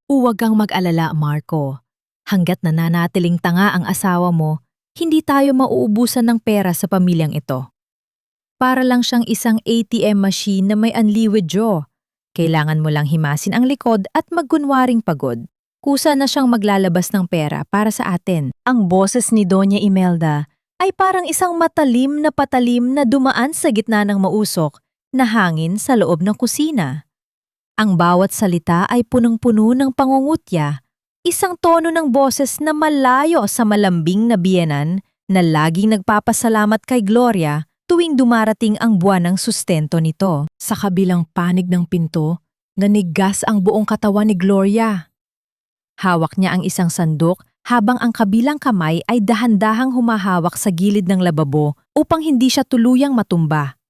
Huwag kang mag-alala, Marco. Hanggat nananatiling tanga ang asawa mo, hindi tayo mauubusan ng pera sa pamilyang ito. Para lang siyang isang ATM machine na may unli withdraw. Kailangan mo lang himasin ang likod at magkunwaring pagod. Kusa na siyang maglalabas ng pera para sa atin. Ang boses ni Doña Imelda ay parang isang matalim na patalim na dumaan sa gitna ng mausok na hangin sa loob ng kusina. Ang bawat salita ay punong-puno ng pangungutya, isang tono ng boses na malayo sa malambing na biyenan na laging nagpapasalamat kay Gloria tuwing dumarating ang buwan ng sustento nito. Sa kabilang panig ng pinto, nanigas ang buong katawan ni Gloria. Hawak niya ang isang sandok habang ang kabilang kamay ay dahan-dahang humahawak sa gilid ng lababo upang hindi siya tuluyang matumba.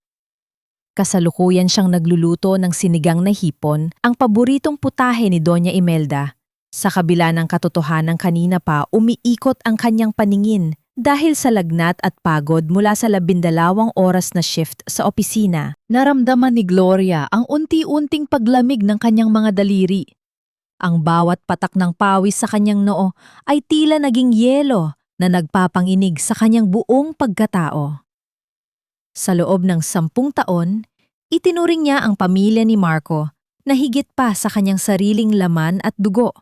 Kasalukuyan siyang nagluluto ng sinigang na hipon, ang paboritong putahe ni Doña Imelda. Sa kabila ng katotohanan kanina pa, umiikot ang kanyang paningin dahil sa lagnat at pagod mula sa 12 oras na shift sa opisina. Naramdaman ni Gloria ang unti-unting paglamig ng kanyang mga daliri. Ang bawat patak ng pawis sa kanyang noo ay tila naging yelo na nagpapanginig sa kanyang buong pagkatao. Sa loob ng 10 taon, itinuring niya ang pamilya ni Marco na higit pa sa kanyang sariling laman at dugo.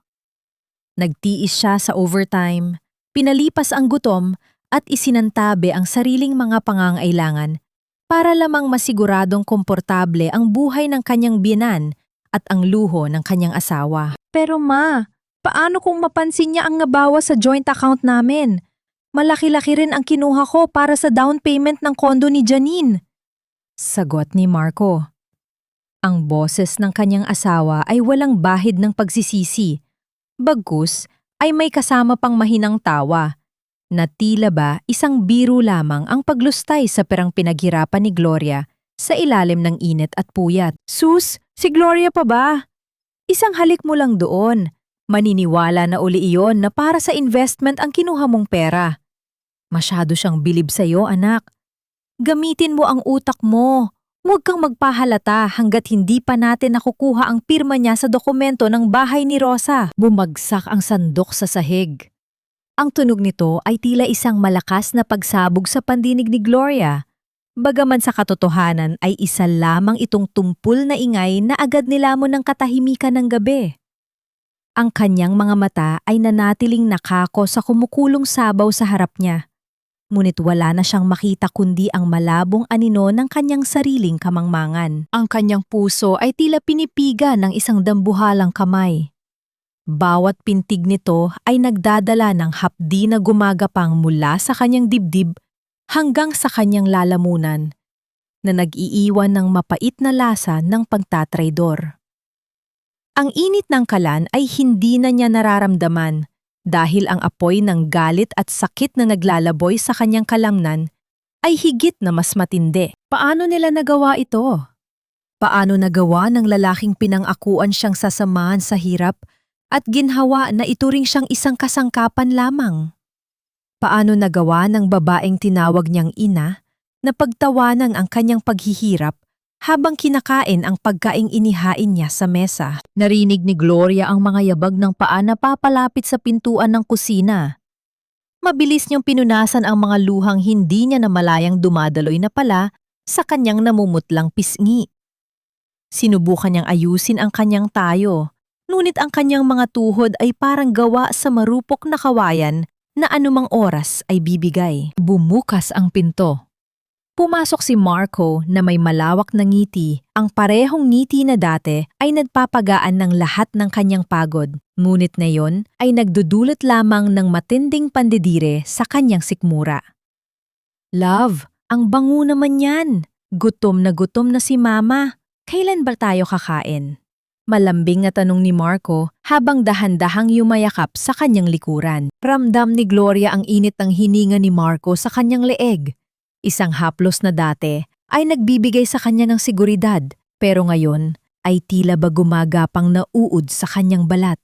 Nagtiis siya sa overtime, pinalipas ang gutom at isinantabi ang sariling mga pangangailangan para lamang masiguradong komportable ang buhay ng kanyang biyenan at ang luho ng kanyang asawa. Pero ma, paano kung mapansin niya ang nabawa sa joint account namin? Malaki-laki rin ang kinuha ko para sa down payment ng kondo ni Janine. Sagot ni Marco. Ang boses ng kanyang asawa ay walang bahid ng pagsisisi. Bagkus ay may kasama pang mahinang tawa, na tila ba isang biro lamang ang paglustay sa perang pinaghirapan ni Gloria sa ilalim ng init at puyat. Sus, si Gloria pa ba? Isang halik mo lang doon. Maniniwala na uli iyon na para sa investment ang kinuha mong pera. Masyado siyang bilib sa'yo, anak. Gamitin mo ang utak mo. Huwag kang magpahalata hanggat hindi pa natin nakukuha ang pirma niya sa dokumento ng bahay ni Rosa. Bumagsak ang sandok sa sahig. Ang tunog nito ay tila isang malakas na pagsabog sa pandinig ni Gloria. Bagaman sa katotohanan ay isa lamang itong tumpul na ingay na agad nilamon ng katahimikan ng gabi. Ang kanyang mga mata ay nanatiling nakako sa kumukulong sabaw sa harap niya. Ngunit wala na siyang makita kundi ang malabong anino ng kanyang sariling kamangmangan. Ang kanyang puso ay tila pinipiga ng isang dambuhalang kamay. Bawat pintig nito ay nagdadala ng hapdi na gumagapang mula sa kanyang dibdib hanggang sa kanyang lalamunan, na nag-iiwan ng mapait na lasa ng pagtatraydor. Ang init ng kalan ay hindi na niya nararamdaman dahil ang apoy ng galit at sakit na naglalaboy sa kanyang kalamnan ay higit na mas matindi. Paano nila nagawa ito? Paano nagawa ng lalaking pinangakuan siyang sasamahan sa hirap at ginhawa na ituring siyang isang kasangkapan lamang? Paano nagawa ng babaeng tinawag niyang ina na pagtawanan ang kanyang paghihirap habang kinakain ang pagkaing inihain niya sa mesa? Narinig ni Gloria ang mga yabag ng paa na papalapit sa pintuan ng kusina. Mabilis niyang pinunasan ang mga luhang hindi niya namalayang dumadaloy na pala sa kanyang namumutlang pisngi. Sinubukan niyang ayusin ang kanyang tayo, ngunit ang kanyang mga tuhod ay parang gawa sa marupok na kawayan na anumang oras ay bibigay. Bumukas ang pinto. Pumasok si Marco na may malawak na ngiti. Ang parehong ngiti na dati ay nagpapagaan ng lahat ng kanyang pagod. Ngunit ngayon ay nagdudulot lamang ng matinding pandidire sa kanyang sikmura. Love, ang bango naman yan. Gutom na si Mama. Kailan ba tayo kakain? Malambing na tanong ni Marco habang dahan-dahang yumayakap sa kanyang likuran. Ramdam ni Gloria ang init ng hininga ni Marco sa kanyang leeg. Isang haplos na dati ay nagbibigay sa kanya ng seguridad, pero ngayon ay tila ba gumagapang na uod sa kanyang balat.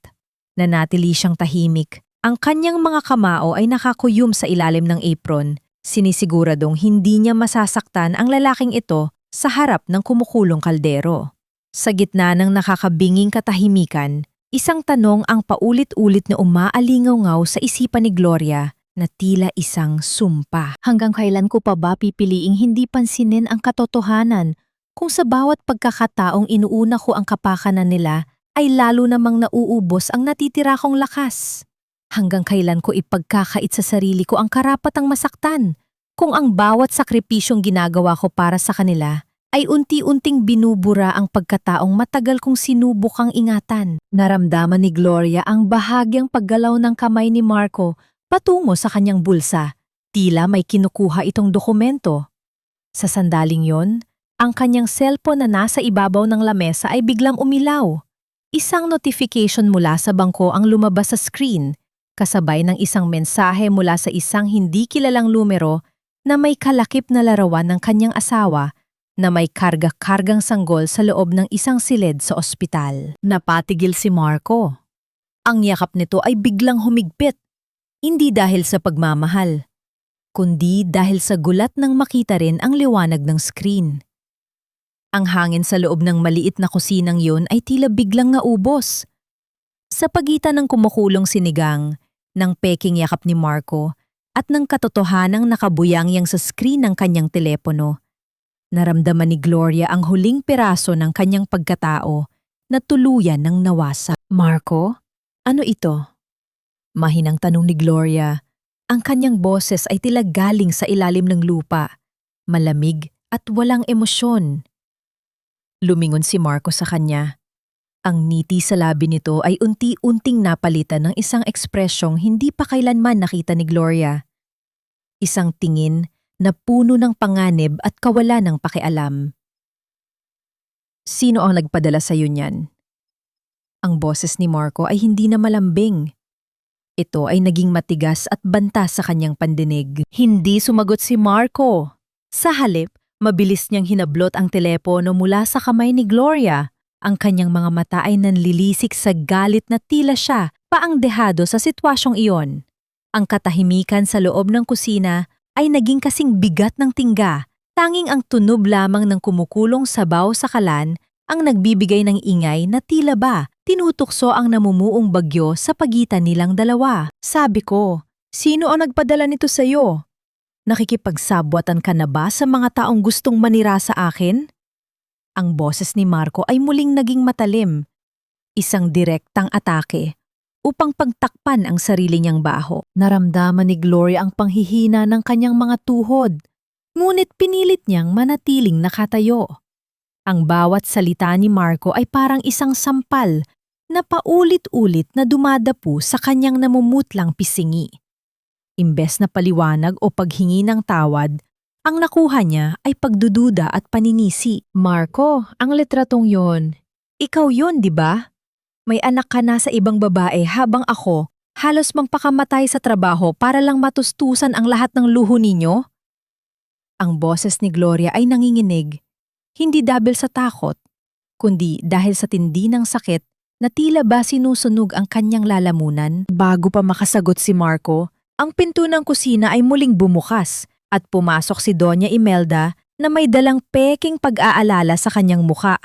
Nanatili siyang tahimik. Ang kanyang mga kamao ay nakakuyom sa ilalim ng apron. Sinisiguradong hindi niya masasaktan ang lalaking ito sa harap ng kumukulong kaldero. Sa gitna ng nakakabinging katahimikan, Isang tanong ang paulit-ulit na umaalingaw-ngaw sa isipan ni Gloria na tila isang sumpa. Hanggang kailan ko pa ba pipiliing hindi pansinin ang katotohanan kung sa bawat pagkakataong inuuna ko ang kapakanan nila ay lalo namang nauubos ang natitira kong lakas? Hanggang kailan ko ipagkakait sa sarili ko ang karapatang masaktan kung ang bawat sakripisyong ginagawa ko para sa kanila ay unti-unting binubura ang pagkataong matagal kong sinubukang ingatan? Naramdaman ni Gloria ang bahagyang paggalaw ng kamay ni Marco patungo sa kanyang bulsa. Tila may kinukuha itong dokumento. Sa sandaling yon, ang kanyang cellphone na nasa ibabaw ng lamesa ay biglang umilaw. Isang notification mula sa bangko ang lumabas sa screen, kasabay ng isang mensahe mula sa isang hindi kilalang numero na may kalakip na larawan ng kanyang asawa na may karga-kargang sanggol sa loob ng isang silid sa ospital. Napatigil si Marco. Ang yakap nito ay biglang humigpit, hindi dahil sa pagmamahal, kundi dahil sa gulat nang makita rin ang liwanag ng screen. Ang hangin sa loob ng maliit na kusinang yun ay tila biglang naubos. Sa pagitan ng kumukulong sinigang, ng peking yakap ni Marco at ng katotohanang nakabuyangyang sa screen ng kanyang telepono, naramdaman ni Gloria ang huling piraso ng kanyang pagkatao na tuluyan ng nawasa. Marco, ano ito? Mahinang tanong ni Gloria. Ang kanyang boses ay tila galing sa ilalim ng lupa, malamig at walang emosyon. Lumingon si Marco sa kanya. Ang ngiti sa labi nito ay unti-unting napalitan ng isang ekspresyong hindi pa kailanman nakita ni Gloria. Isang tingin na puno ng panganib at kawalan ng pakialam. Sino ang nagpadala sa iyo niyan? Ang boses ni Marco ay hindi na malambing. Ito ay naging matigas at banta sa kanyang pandinig. Hindi sumagot si Marco. Sa halip, mabilis niyang hinablot ang telepono mula sa kamay ni Gloria. Ang kanyang mga mata ay nanlilisik sa galit na tila siya paangdehado sa sitwasyong iyon. Ang katahimikan sa loob ng kusina ay naging kasing bigat ng tingga. Tanging ang tunog lamang ng kumukulong sabaw sa kalan ang nagbibigay ng ingay na tila ba tinutukso ang namumuong bagyo sa pagitan nilang dalawa. Sabi ko, sino ang nagpadala nito sa iyo? Nakikipagsabwatan ka na ba sa mga taong gustong manira sa akin? Ang boses ni Marco ay muling naging matalim. Isang direktang atake upang pagtakpan ang sarili niyang baho. Naramdaman ni Gloria ang panghihina ng kanyang mga tuhod, ngunit pinilit niyang manatiling nakatayo. Ang bawat salita ni Marco ay parang isang sampal na paulit-ulit na dumadapu sa kanyang namumutlang pisingi. Imbes na paliwanag o paghingi ng tawad, ang nakuha niya ay pagdududa at paninisi. Marco, ang litratong yon, ikaw yon, di ba? May anak ka na sa ibang babae habang ako halos magpakamatay sa trabaho para lang matustusan ang lahat ng luho ninyo? Ang boses ni Gloria ay nanginginig, hindi dahil sa takot, kundi dahil sa tindi ng sakit na tila ba sinusunog ang kanyang lalamunan. Bago pa makasagot si Marco, ang pinto ng kusina ay muling bumukas at pumasok si Doña Imelda na may dalang peking pag-aalala sa kanyang muka.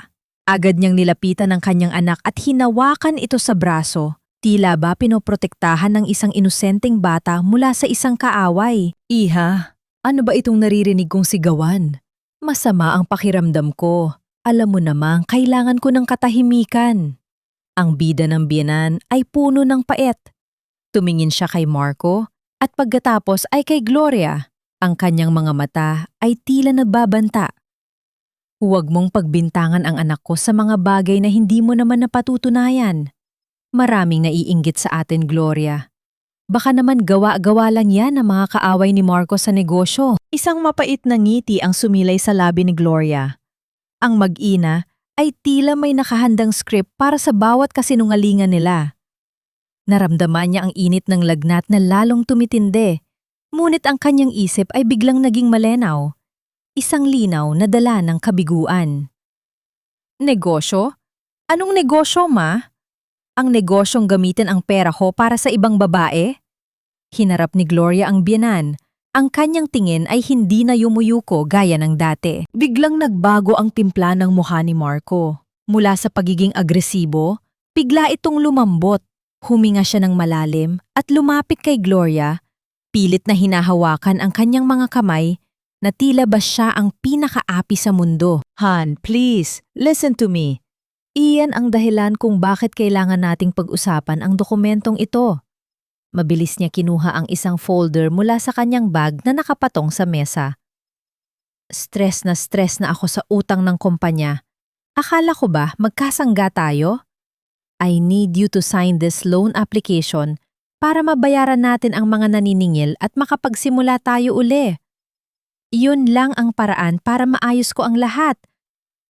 Agad niyang nilapitan ang kanyang anak at hinawakan ito sa braso. Tila ba pinoprotektahan ng isang inosenteng bata mula sa isang kaaway. Iha, ano ba itong naririnig kong sigawan? Masama ang pakiramdam ko. Alam mo namang kailangan ko ng katahimikan. Ang bida ng biyenan ay puno ng pait. Tumingin siya kay Marco at pagkatapos ay kay Gloria. Ang kanyang mga mata ay tila nagbabanta. Huwag mong pagbintangan ang anak ko sa mga bagay na hindi mo naman napatutunayan. Maraming naiinggit sa atin, Gloria. Baka naman gawa-gawa lang yan ang mga kaaway ni Marco sa negosyo. Isang mapait na ngiti ang sumilay sa labi ni Gloria. Ang mag-ina ay tila may nakahandang script para sa bawat kasinungalingan nila. Naramdaman niya ang init ng lagnat na lalong tumitindi, ngunit ang kanyang isip ay biglang naging malinaw. Isang linaw na dala ng kabiguan. Negosyo? Anong negosyo, ma? Ang negosyong gamitin ang pera ko para sa ibang babae? Hinarap ni Gloria ang biyenan. Ang kanyang tingin ay hindi na yumuyuko gaya ng dati. Biglang nagbago ang timpla ng mukha ni Marco. Mula sa pagiging agresibo, Bigla itong lumambot. Huminga siya ng malalim at lumapit kay Gloria, pilit na hinahawakan ang kanyang mga kamay na tila ba siya ang pinakaapi sa mundo. Han, please, listen to me. Iyan ang dahilan kung bakit kailangan nating pag-usapan ang dokumentong ito. Mabilis niya kinuha ang isang folder mula sa kanyang bag na nakapatong sa mesa. Stress na ako sa utang ng kumpanya. Akala ko ba magkasangga tayo? I need you to sign this loan application para mabayaran natin ang mga naniningil at makapagsimula tayo uli. Iyon lang ang paraan para maayos ko ang lahat.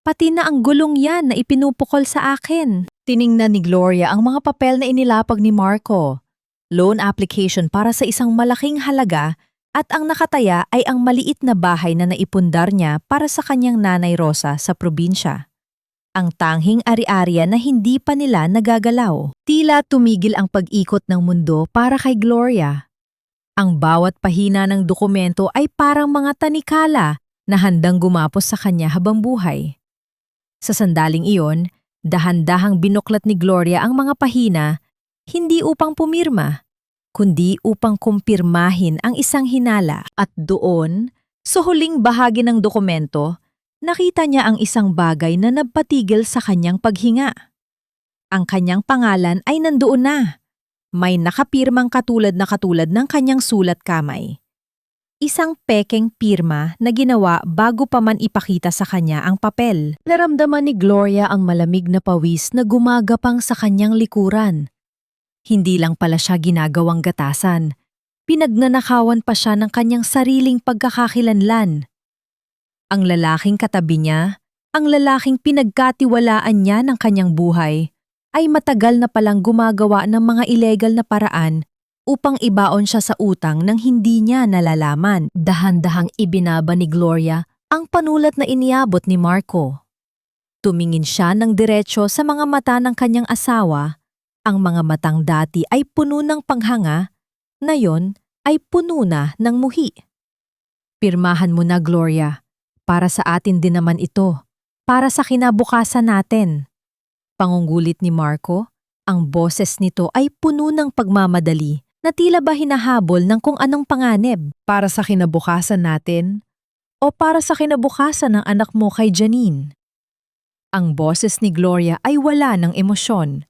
Pati na ang gulong yan na ipinupukol sa akin. Tiningnan ni Gloria ang mga papel na inilapag ni Marco. Loan application para sa isang malaking halaga at ang nakataya ay ang maliit na bahay na naipundar niya para sa kanyang nanay Rosa sa probinsya. Ang tanghing ari-arian na hindi pa nila nagagalaw. Tila tumigil ang pag-ikot ng mundo para kay Gloria. Ang bawat pahina ng dokumento ay parang mga tanikala na handang gumapos sa kanya habang buhay. Sa sandaling iyon, dahan-dahang binuklat ni Gloria ang mga pahina, hindi upang pumirma, kundi upang kumpirmahin ang isang hinala. At doon, sa huling bahagi ng dokumento, nakita niya ang isang bagay na nagpatigil sa kanyang paghinga. Ang kanyang pangalan ay nandoon na. May nakapirmang katulad ng kanyang sulat kamay. Isang pekeng pirma na ginawa bago pa man ipakita sa kanya ang papel. Naramdaman ni Gloria ang malamig na pawis na gumagapang sa kanyang likuran. Hindi lang pala siya ginagawang gatasan. Pinagnanakawan pa siya ng kanyang sariling pagkakakilanlan. Ang lalaking katabi niya, ang lalaking pinagkatiwalaan niya ng kanyang buhay, ay matagal na palang gumagawa ng mga ilegal na paraan upang ibaon siya sa utang nang hindi niya nalalaman. Dahan-dahang ibinaba ni Gloria ang panulat na iniabot ni Marco. Tumingin siya ng diretso sa mga mata ng kanyang asawa. Ang mga matang dati ay puno ng panghanga, ngayon ay puno na ng muhi. Pirmahan mo na, Gloria. Para sa atin din naman ito. Para sa kinabukasan natin. Pangungulit ni Marco, ang boses nito ay puno ng pagmamadali na tila ba hinahabol ng kung anong panganib. Para sa kinabukasan natin o para sa kinabukasan ng anak mo kay Janine. Ang boses ni Gloria ay wala ng emosyon.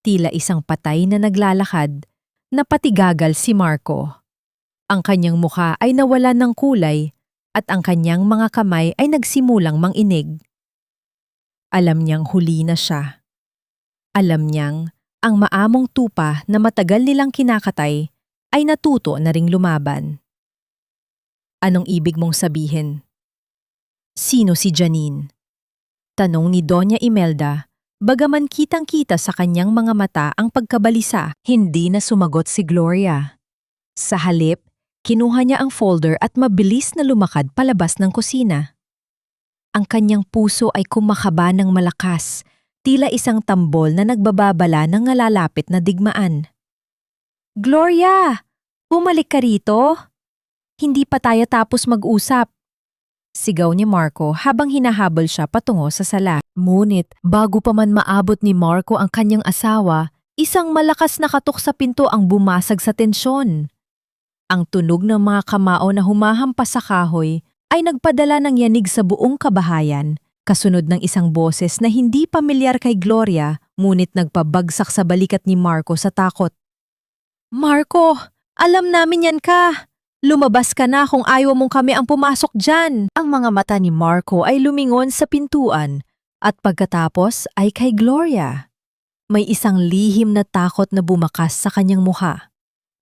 Tila isang patay na naglalakad na patigagal si Marco. Ang kanyang mukha ay nawalan ng kulay at ang kanyang mga kamay ay nagsimulang manginig. Alam niyang huli na siya. Alam niyang ang maamong tupa na matagal nilang kinakatay ay natuto na ring lumaban. Anong ibig mong sabihin? Sino si Janine? Tanong ni Doña Imelda, bagaman kitang-kita sa kanyang mga mata ang pagkabalisa. Hindi na sumagot si Gloria. Sa halip, kinuha niya ang folder at mabilis na lumakad palabas ng kusina. Ang kanyang puso ay kumakaba ng malakas, tila isang tambol na nagbababala ng nalalapit na digmaan. Gloria! Bumalik ka rito? Hindi pa tayo tapos mag-usap. Sigaw ni Marco habang hinahabol siya patungo sa sala. Ngunit bago pa man maabot ni Marco ang kanyang asawa, isang malakas na katok sa pinto ang bumasag sa tensyon. Ang tunog ng mga kamao na humahampas sa kahoy ay nagpadala ng yanig sa buong kabahayan, kasunod ng isang boses na hindi pamilyar kay Gloria ngunit nagpabagsak sa balikat ni Marco sa takot. Marco, alam namin yan ka! Lumabas ka na kung ayaw mong kami ang pumasok dyan! Ang mga mata ni Marco ay lumingon sa pintuan at pagkatapos ay kay Gloria. May isang lihim na takot na bumakas sa kanyang mukha.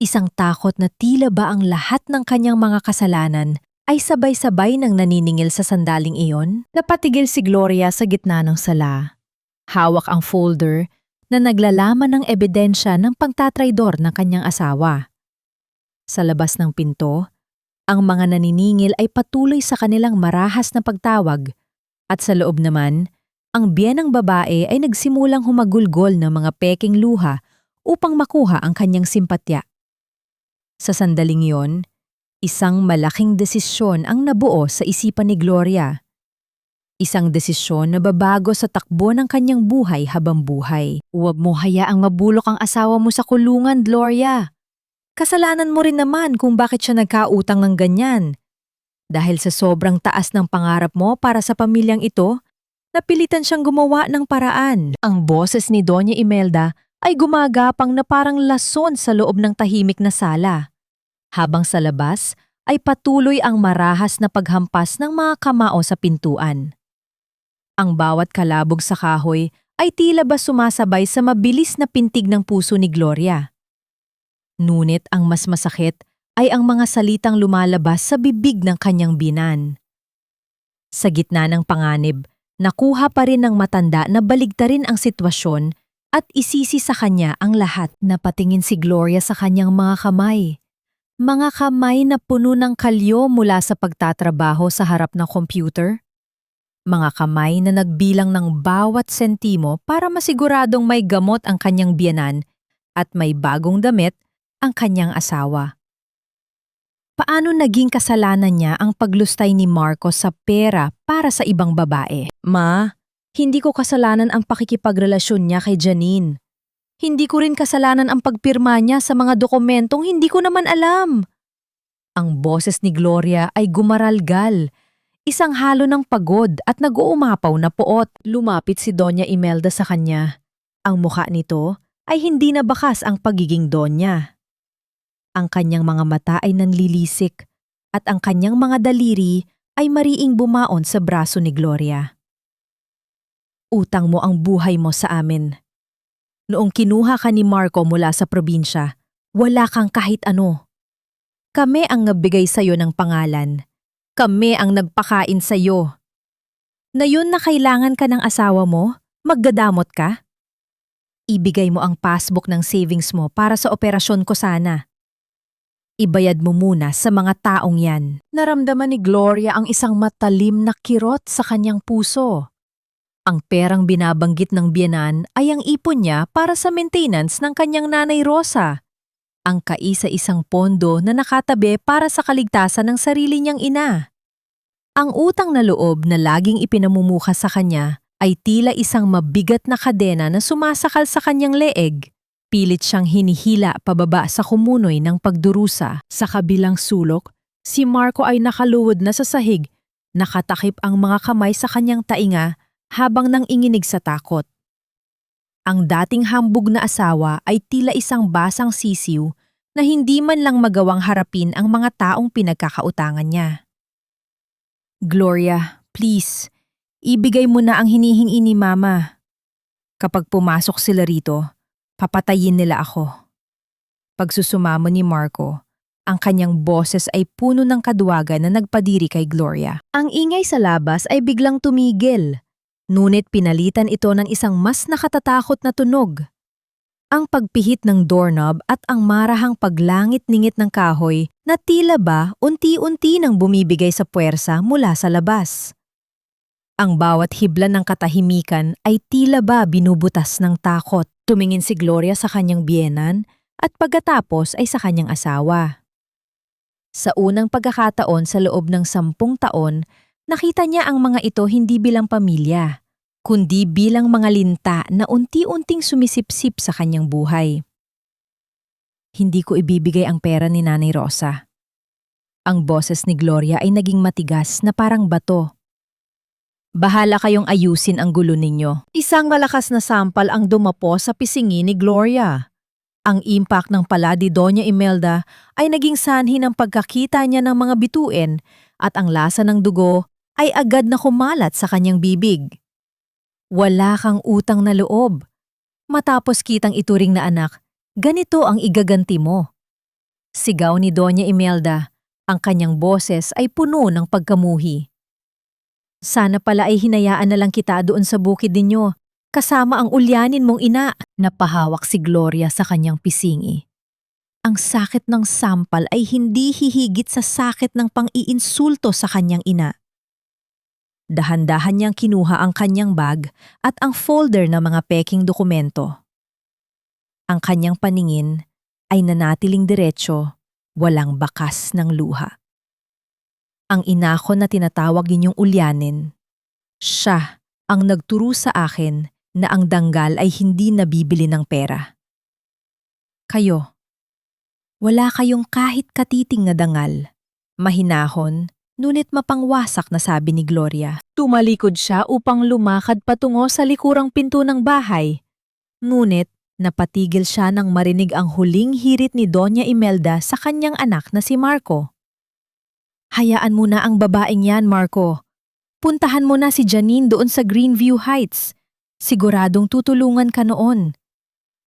Isang takot na tila ba ang lahat ng kanyang mga kasalanan ay sabay-sabay nang naniningil sa sandaling iyon. Napatigil si Gloria sa gitna ng sala. Hawak ang folder na naglalaman ng ebidensya ng pagtatraidor ng kanyang asawa. Sa labas ng pinto, ang mga naniningil ay patuloy sa kanilang marahas na pagtawag at sa loob naman, ang biyenang babae ay nagsimulang humagulgol ng mga peking luha upang makuha ang kanyang simpatya. Sa sandaling iyon, isang malaking desisyon ang nabuo sa isipan ni Gloria. Isang desisyon na babago sa takbo ng kanyang buhay habang buhay. Huwag mo hayaang mabulok ang asawa mo sa kulungan, Gloria. Kasalanan mo rin naman kung bakit siya nagkautang ng ganyan. Dahil sa sobrang taas ng pangarap mo para sa pamilyang ito, napilitan siyang gumawa ng paraan. Ang boses ni Doña Imelda ay gumagapang na parang lason sa loob ng tahimik na sala. Habang sa labas ay patuloy ang marahas na paghampas ng mga kamao sa pintuan. Ang bawat kalabog sa kahoy ay tila ba sumasabay sa mabilis na pintig ng puso ni Gloria. Ngunit ang mas masakit ay ang mga salitang lumalabas sa bibig ng kanyang binan. Sa gitna ng panganib, nakuha pa rin ng matanda na baligtarin ang sitwasyon at isisi sa kanya ang lahat. Napatingin si Gloria sa kanyang mga kamay. Mga kamay na puno ng kalyo mula sa pagtatrabaho sa harap ng computer. Mga kamay na nagbilang ng bawat sentimo para masiguradong may gamot ang kanyang biyenan at may bagong damit ang kanyang asawa. Paano naging kasalanan niya ang paglustay ni Marco sa pera para sa ibang babae? Ma, hindi ko kasalanan ang pakikipagrelasyon niya kay Janine. Hindi ko rin kasalanan ang pagpirma niya sa mga dokumentong hindi ko naman alam. Ang boses ni Gloria ay gumaralgal. Isang halo ng pagod at nag-uumapaw na puot. Lumapit si Doña Imelda sa kanya. Ang mukha nito ay hindi na bakas ang pagiging donya. Ang kanyang mga mata ay nanlilisik at ang kanyang mga daliri ay mariing bumaon sa braso ni Gloria. Utang mo ang buhay mo sa amin. Noong kinuha ka ni Marco mula sa probinsya, wala kang kahit ano. Kami ang nagbigay sa'yo ng pangalan. Kami ang nagpakain sa'yo. Na yun na kailangan ka ng asawa mo, magdadamot ka? Ibigay mo ang passbook ng savings mo para sa operasyon ko sana. Ibayad mo muna sa mga taong yan. Naramdaman ni Gloria ang isang matalim na kirot sa kanyang puso. Ang perang binabanggit ng biyenan ay ang ipon niya para sa maintenance ng kanyang nanay Rosa. Ang kaisa-isang pondo na nakatabi para sa kaligtasan ng sarili niyang ina. Ang utang na loob na laging ipinamumuka sa kanya ay tila isang mabigat na kadena na sumasakal sa kanyang leeg. Pilit siyang hinihila pababa sa kumunoy ng pagdurusa. Sa kabilang sulok, si Marco ay nakaluwod na sa sahig, nakatakip ang mga kamay sa kanyang tainga habang nanginginig sa takot. Ang dating hambog na asawa ay tila isang basang sisiw na hindi man lang magawang harapin ang mga taong pinagkakautangan niya. Gloria, please, ibigay mo na ang hinihingi ni Mama. Kapag pumasok sila rito, papatayin nila ako. Pagsusumamo ni Marco, ang kanyang boses ay puno ng kaduwagan na nagpadiri kay Gloria. Ang ingay sa labas ay biglang tumigil. Ngunit pinalitan ito ng isang mas nakatatakot na tunog. Ang pagpihit ng doorknob at ang marahang paglangit-ningit ng kahoy na tila ba unti-unti nang bumibigay sa puwersa mula sa labas. Ang bawat hibla ng katahimikan ay tila ba binubutas ng takot. Tumingin si Gloria sa kanyang biyenan at pagkatapos ay sa kanyang asawa. Sa unang pagkakataon sa loob ng 10 taon, nakita niya ang mga ito hindi bilang pamilya, kundi bilang mga linta na unti-unting sumisipsip sa kanyang buhay. Hindi ko ibibigay ang pera ni Nanay Rosa. Ang boses ni Gloria ay naging matigas na parang bato. Bahala kayong ayusin ang gulo ninyo. Isang malakas na sampal ang dumapo sa pisingi ni Gloria. Ang impact ng pala ni Doña Imelda ay naging sanhi ng pagkakita niya ng mga bituin at ang lasa ng dugo ay agad na kumalat sa kanyang bibig. Wala kang utang na loob. Matapos kitang ituring na anak, ganito ang igaganti mo. Sigaw ni Doña Imelda, ang kanyang boses ay puno ng pagkamuhi. Sana pala ay hinayaan na lang kita doon sa bukid ninyo, kasama ang ulyanin mong ina. Napahawak si Gloria sa kanyang pisingi. Ang sakit ng sampal ay hindi hihigit sa sakit ng pang-iinsulto sa kanyang ina. Dahan-dahan niyang kinuha ang kanyang bag at ang folder ng mga peking dokumento. Ang kanyang paningin ay nanatiling diretsyo, walang bakas ng luha. Ang ina ko na tinatawag ninyong ulyanin, Siya ang nagturo sa akin na ang danggal ay hindi nabibili ng pera. Kayo, wala kayong kahit katiting na dangal. Mahinahon, ngunit mapangwasak na sabi ni Gloria. Tumalikod siya upang lumakad patungo sa likurang pinto ng bahay. Ngunit, napatigil siya nang marinig ang huling hirit ni Doña Imelda sa kanyang anak na si Marco. Hayaan mo na ang babaeng yan, Marco. Puntahan mo na si Janine doon sa Greenview Heights. Siguradong tutulungan ka noon.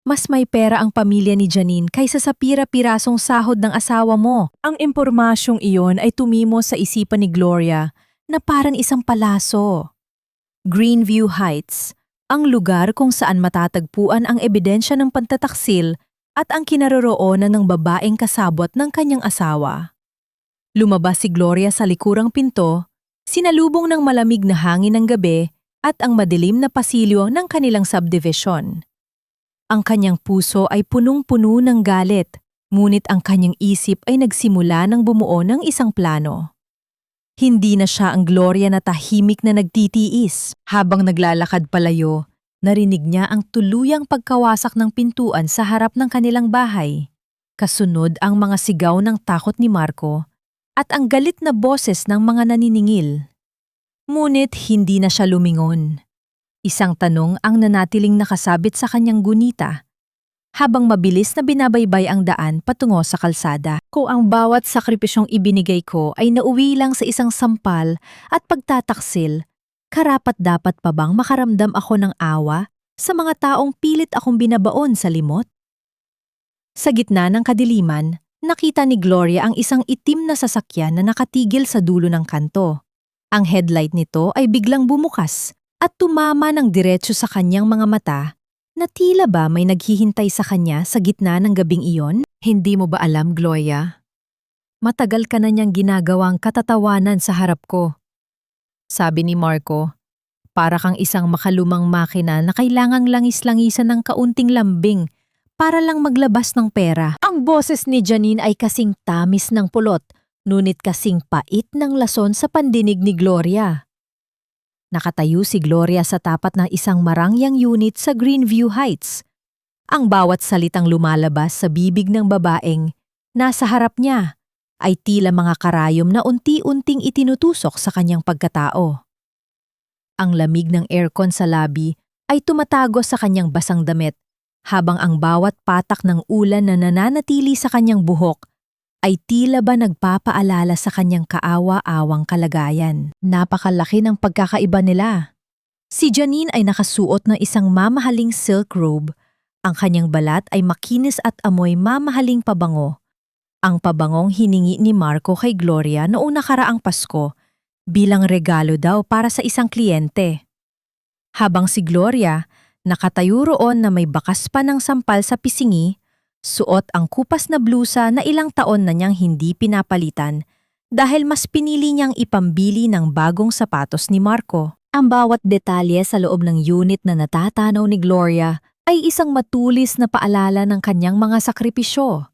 Mas may pera ang pamilya ni Janine kaysa sa pira-pirasong sahod ng asawa mo. Ang impormasyong iyon ay tumimo sa isipan ni Gloria na parang isang palaso. Greenview Heights, ang lugar kung saan matatagpuan ang ebidensya ng pantataksil at ang kinaroroonan ng babaeng kasabwat ng kanyang asawa. Lumabas si Gloria sa likurang pinto, sinalubong ng malamig na hangin ng gabi at ang madilim na pasilyo ng kanilang subdivision. Ang kanyang puso ay punong-puno ng galit, ngunit ang kanyang isip ay nagsimula ng bumuo ng isang plano. Hindi na siya ang Gloria na tahimik na nagtitiis. Habang naglalakad palayo, narinig niya ang tuluyang pagkawasak ng pintuan sa harap ng kanilang bahay. Kasunod ang mga sigaw ng takot ni Marco at ang galit na boses ng mga naniningil. Ngunit hindi na siya lumingon. Isang tanong ang nanatiling nakasabit sa kanyang gunita, habang mabilis na binabaybay ang daan patungo sa kalsada. Kung ang bawat sakripisyong ibinigay ko ay nauwi lang sa isang sampal at pagtataksil, karapat-dapat pa bang makaramdam ako ng awa sa mga taong pilit akong binabaon sa limot? Sa gitna ng kadiliman, nakita ni Gloria ang isang itim na sasakyan na nakatigil sa dulo ng kanto. Ang headlight nito ay biglang bumukas at tumama ng diretso sa kanyang mga mata na tila ba may naghihintay sa kanya sa gitna ng gabing iyon? Hindi mo ba alam, Gloria? Matagal ka na niyang ginagawang katatawanan sa harap ko. Sabi ni Marco, para kang isang makalumang makina na kailangang langis-langisan ng kaunting lambing para lang maglabas ng pera. Ang boses ni Janine ay kasing tamis ng pulot, ngunit kasing pait ng lason sa pandinig ni Gloria. Nakatayo si Gloria sa tapat ng isang marangyang unit sa Greenview Heights. Ang bawat salitang lumalabas sa bibig ng babaeng nasa harap niya ay tila mga karayom na unti-unting itinutusok sa kanyang pagkatao. Ang lamig ng aircon sa lobby ay tumatagos sa kanyang basang damit, habang ang bawat patak ng ulan na nananatili sa kanyang buhok ay tila ba nagpapaalala sa kanyang kaawa-awang kalagayan. Napakalaki ng pagkakaiba nila. Si Janine ay nakasuot ng isang mamahaling silk robe. Ang kanyang balat ay makinis at amoy mamahaling pabango. Ang pabangong hiningi ni Marco kay Gloria noong nakaraang Pasko bilang regalo daw para sa isang kliyente. Habang si Gloria, nakatayo roon na may bakas pa ng sampal sa pisingi, suot ang kupas na blusa na ilang taon na niyang hindi pinapalitan dahil mas pinili niyang ipambili ng bagong sapatos ni Marco. Ang bawat detalye sa loob ng unit na natatanaw ni Gloria ay isang matulis na paalala ng kanyang mga sakripisyo.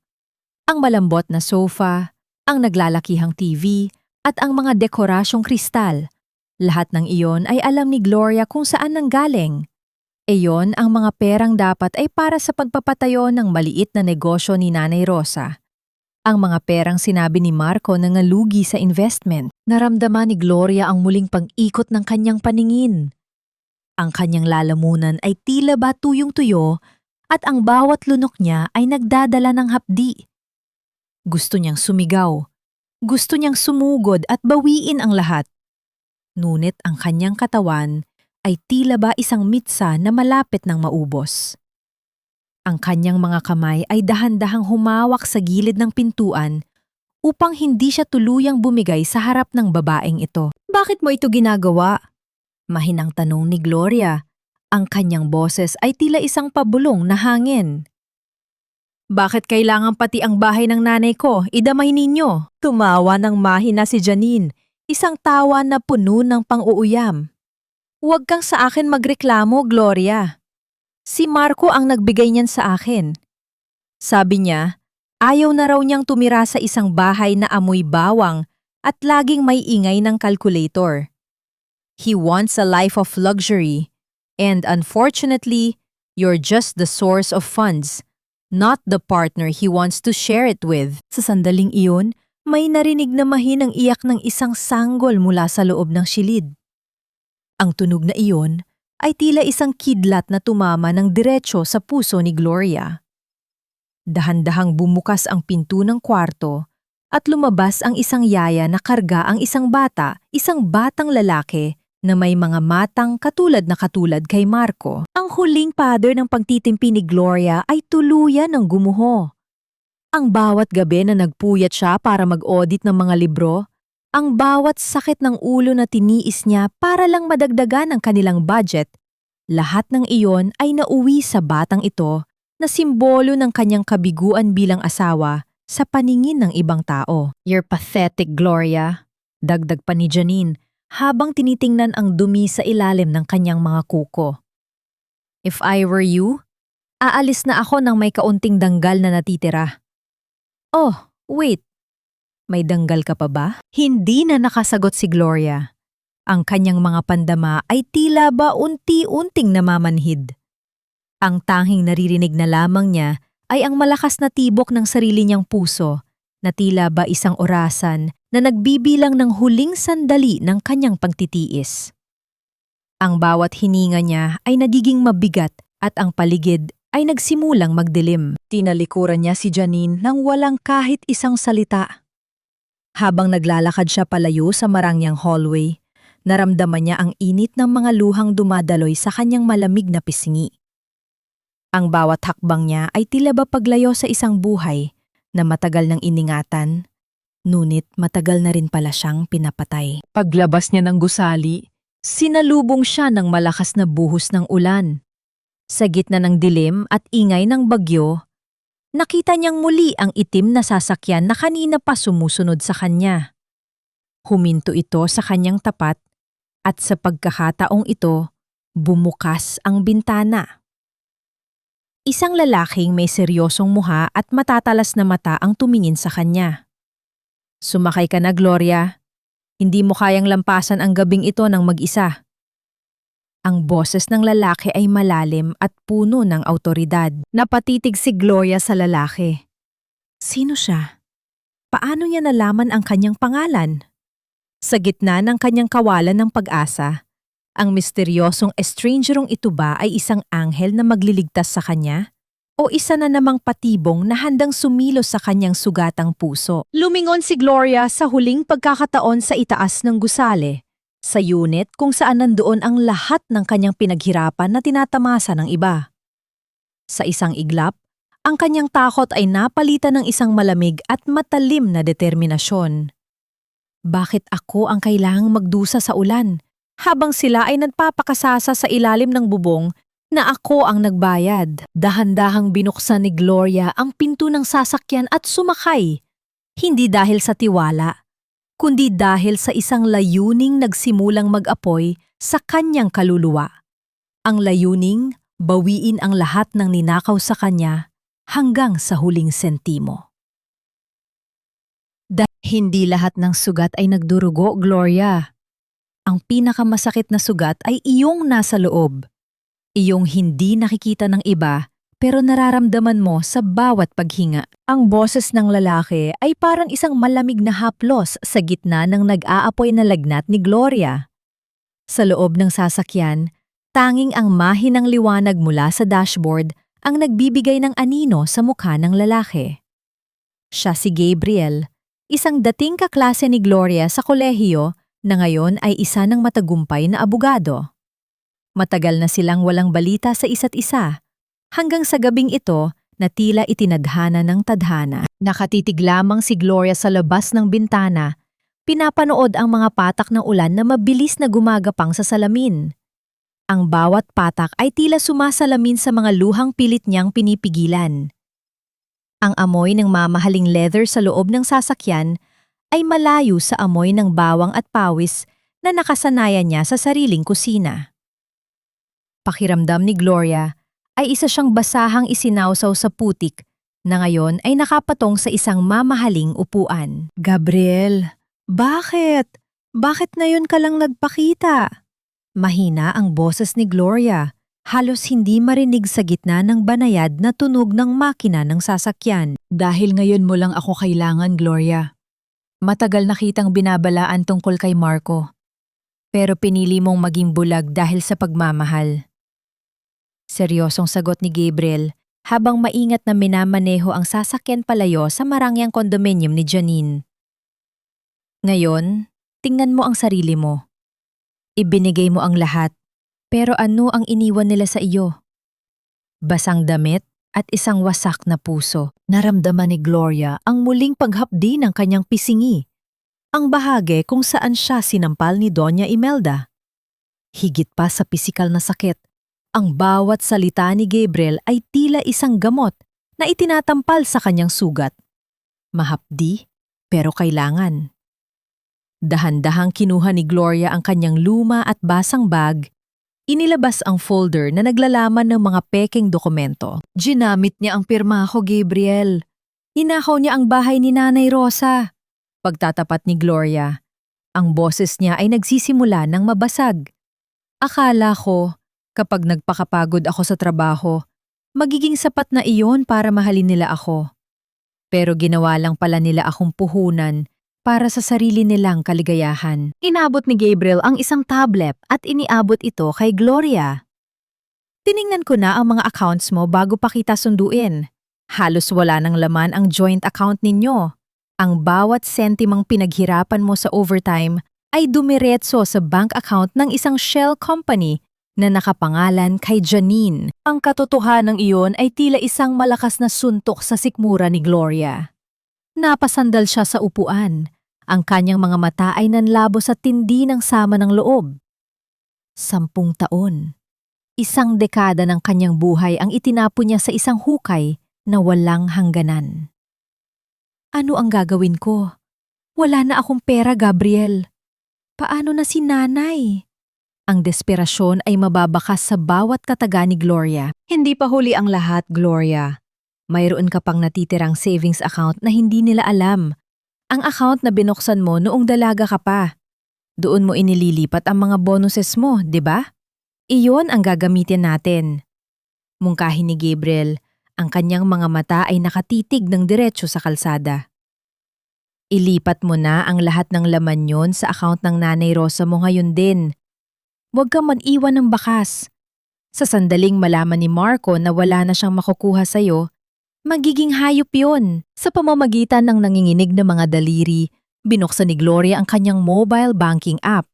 Ang malambot na sofa, ang naglalakihang TV, at ang mga dekorasyong kristal. Lahat ng iyon ay alam ni Gloria kung saan nanggaling. Iyon ang mga perang dapat ay para sa pagpapatayo ng maliit na negosyo ni Nanay Rosa. Ang mga perang sinabi ni Marco na ngalugi sa investment. Naramdaman ni Gloria ang muling pag-ikot ng kanyang paningin. Ang kanyang lalamunan ay tila ba tuyong-tuyo at ang bawat lunok niya ay nagdadala ng hapdi. Gusto niyang sumigaw. Gusto niyang sumugod at bawiin ang lahat. Ngunit ang kanyang katawan ay tila ba isang mitsa na malapit ng maubos. Ang kanyang mga kamay ay dahan-dahang humawak sa gilid ng pintuan upang hindi siya tuluyang bumigay sa harap ng babaeng ito. Bakit mo ito ginagawa? Mahinang tanong ni Gloria. Ang kanyang boses ay tila isang pabulong na hangin. Bakit kailangan pati ang bahay ng nanay ko idamay ninyo? Tumawa ng mahina si Janine, isang tawa na puno ng pang-uuyam. Huwag kang sa akin magreklamo, Gloria. Si Marco ang nagbigay niyan sa akin. Sabi niya, ayaw na raw niyang tumira sa isang bahay na amoy bawang at laging may ingay ng kalkulator. He wants a life of luxury. And unfortunately, you're just the source of funds, not the partner he wants to share it with. Sa sandaling iyon, may narinig na mahinang iyak ng isang sanggol mula sa loob ng silid. Ang tunog na iyon ay tila isang kidlat na tumama ng diretsyo sa puso ni Gloria. Dahan-dahang bumukas ang pinto ng kwarto at lumabas ang isang yaya na karga ang isang batang lalaki na may mga matang katulad kay Marco. Ang huling pader ng pagtitimpi ni Gloria ay tuluyan ng gumuho. Ang bawat gabi na nagpuyat siya para mag-audit ng mga libro, ang bawat sakit ng ulo na tiniis niya para lang madagdagan ang kanilang budget, lahat ng iyon ay nauwi sa batang ito na simbolo ng kanyang kabiguan bilang asawa sa paningin ng ibang tao. You're pathetic, Gloria, dagdag pa ni Janine habang tinitingnan ang dumi sa ilalim ng kanyang mga kuko. If I were you, aalis na ako nang may kaunting danggal na natitira. Oh, wait. May danggal ka pa ba? Hindi na nakasagot si Gloria. Ang kanyang mga pandama ay tila ba unti-unting namamanhid. Ang tanging naririnig na lamang niya ay ang malakas na tibok ng sarili niyang puso na tila ba isang orasan na nagbibilang ng huling sandali ng kanyang pagtitiis. Ang bawat hininga niya ay nagiging mabigat at ang paligid ay nagsimulang magdilim. Tinalikuran niya si Janine nang walang kahit isang salita. Habang naglalakad siya palayo sa marangyang hallway, naramdaman niya ang init ng mga luhang dumadaloy sa kanyang malamig na pisngi. Ang bawat hakbang niya ay tila ba paglayo sa isang buhay na matagal nang iningatan, ngunit matagal na rin pala siyang pinapatay. Paglabas niya ng gusali, sinalubong siya ng malakas na buhos ng ulan. Sa gitna ng dilim at ingay ng bagyo, nakita niyang muli ang itim na sasakyan na kanina pa sumusunod sa kanya. Huminto ito sa kanyang tapat at sa pagkakataong ito, bumukas ang bintana. Isang lalaking may seryosong mukha at matatalas na mata ang tumingin sa kanya. Sumakay ka na, Gloria. Hindi mo kayang lampasan ang gabing ito ng mag-isa. Ang boses ng lalaki ay malalim at puno ng awtoridad. Napatitig si Gloria sa lalaki. Sino siya? Paano niya nalaman ang kanyang pangalan? Sa gitna ng kanyang kawalan ng pag-asa, ang misteryosong estrangerong ito ba ay isang anghel na magliligtas sa kanya? O isa na namang patibong na handang sumilos sa kanyang sugatang puso? Lumingon si Gloria sa huling pagkakataon sa itaas ng gusali, sa unit kung saan nandoon ang lahat ng kanyang pinaghirapan na tinatamasa ng iba. Sa isang iglap, ang kanyang takot ay napalitan ng isang malamig at matalim na determinasyon. Bakit ako ang kailangang magdusa sa ulan? Habang sila ay nagpapakasasa sa ilalim ng bubong na ako ang nagbayad. Dahan-dahang binuksan ni Gloria ang pinto ng sasakyan at sumakay. Hindi dahil sa tiwala, kundi dahil sa isang layuning nagsimulang mag-apoy sa kanyang kaluluwa. Ang layuning, bawiin ang lahat ng ninakaw sa kanya hanggang sa huling sentimo. Dahil hindi lahat ng sugat ay nagdurugo, Gloria. Ang pinakamasakit na sugat ay iyong nasa loob. Iyong hindi nakikita ng iba pero nararamdaman mo sa bawat paghinga. Ang boses ng lalaki ay parang isang malamig na haplos sa gitna ng nag-aapoy na lagnat ni Gloria. Sa loob ng sasakyan, tanging ang mahinang liwanag mula sa dashboard ang nagbibigay ng anino sa mukha ng lalaki. Siya si Gabriel, isang dating kaklase ni Gloria sa kolehiyo na ngayon ay isa ng matagumpay na abogado. Matagal na silang walang balita sa isa't isa, hanggang sa gabing ito na tila itinadhana ng tadhana. Nakatitig lamang si Gloria sa labas ng bintana, pinapanood ang mga patak ng ulan na mabilis na gumagapang sa salamin. Ang bawat patak ay tila sumasalamin sa mga luhang pilit niyang pinipigilan. Ang amoy ng mamahaling leather sa loob ng sasakyan ay malayo sa amoy ng bawang at pawis na nakasanayan niya sa sariling kusina. Pakiramdam ni Gloria ay isa siyang basahang isinawsaw sa putik na ngayon ay nakapatong sa isang mamahaling upuan. Gabriel, bakit? Bakit ngayon ka lang nagpakita? Mahina ang boses ni Gloria. Halos hindi marinig sa gitna ng banayad na tunog ng makina ng sasakyan. Dahil ngayon mo lang ako kailangan, Gloria. Matagal na kitang binabalaan tungkol kay Marco. Pero pinili mong maging bulag dahil sa pagmamahal. Seryosong sagot ni Gabriel habang maingat na minamaneho ang sasakyan palayo sa marangyang kondominium ni Janine. Ngayon, tingnan mo ang sarili mo. Ibinigay mo ang lahat. Pero ano ang iniwan nila sa iyo? Basang damit at isang wasak na puso. Naramdaman ni Gloria ang muling paghapdi ng kanyang pisingi. Ang bahagi kung saan siya sinampal ni Doña Imelda. Higit pa sa pisikal na sakit, ang bawat salita ni Gabriel ay tila isang gamot na itinatampal sa kanyang sugat. Mahapdi, pero kailangan. Dahan-dahang kinuha ni Gloria ang kanyang luma at basang bag. Inilabas ang folder na naglalaman ng mga pekeng dokumento. Ginamit niya ang pirma ko, Gabriel. Ninakaw niya ang bahay ni Nanay Rosa. Pagtatapat ni Gloria, ang boses niya ay nagsisimula ng mabasag. Akala ko, kapag nagpakapagod ako sa trabaho, magiging sapat na iyon para mahalin nila ako. Pero ginawa lang pala nila akong puhunan para sa sarili nilang kaligayahan. Inabot ni Gabriel ang isang tablet at iniabot ito kay Gloria. Tiningnan ko na ang mga accounts mo bago pa kita sunduin. Halos wala nang laman ang joint account ninyo. Ang bawat sentimang pinaghirapan mo sa overtime ay dumiretso sa bank account ng isang shell company na nakapangalan kay Janine. Ang katotohanan ng iyon ay tila isang malakas na suntok sa sikmura ni Gloria. Napasandal siya sa upuan. Ang kanyang mga mata ay nanlabo sa tindi ng sama ng loob. 10 taon. Isang dekada ng kanyang buhay ang itinapon niya sa isang hukay na walang hangganan. Ano ang gagawin ko? Wala na akong pera, Gabriel. Paano na si nanay? Ang desperasyon ay mababakas sa bawat kataga ni Gloria. Hindi pa huli ang lahat, Gloria. Mayroon ka pang natitirang savings account na hindi nila alam. Ang account na binuksan mo noong dalaga ka pa. Doon mo inililipat ang mga bonuses mo, di ba? Iyon ang gagamitin natin. Mungkahi ni Gabriel, ang kanyang mga mata ay nakatitig ng diretso sa kalsada. Ilipat mo na ang lahat ng laman yon sa account ng Nanay Rosa mo ngayon din. Huwag kang mag-iwan ng bakas. Sa sandaling malaman ni Marco na wala na siyang makukuha sa'yo, magiging hayop yon. Sa pamamagitan ng nanginginig na mga daliri, binuksan ni Gloria ang kanyang mobile banking app.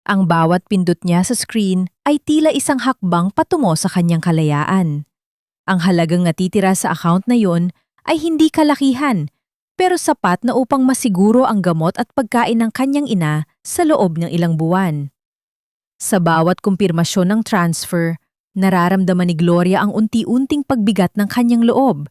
Ang bawat pindot niya sa screen ay tila isang hakbang patungo sa kanyang kalayaan. Ang halagang natitira sa account na yon ay hindi kalakihan, pero sapat na upang masiguro ang gamot at pagkain ng kanyang ina sa loob ng ilang buwan. Sa bawat kumpirmasyon ng transfer, nararamdaman ni Gloria ang unti-unting pagbigat ng kanyang loob.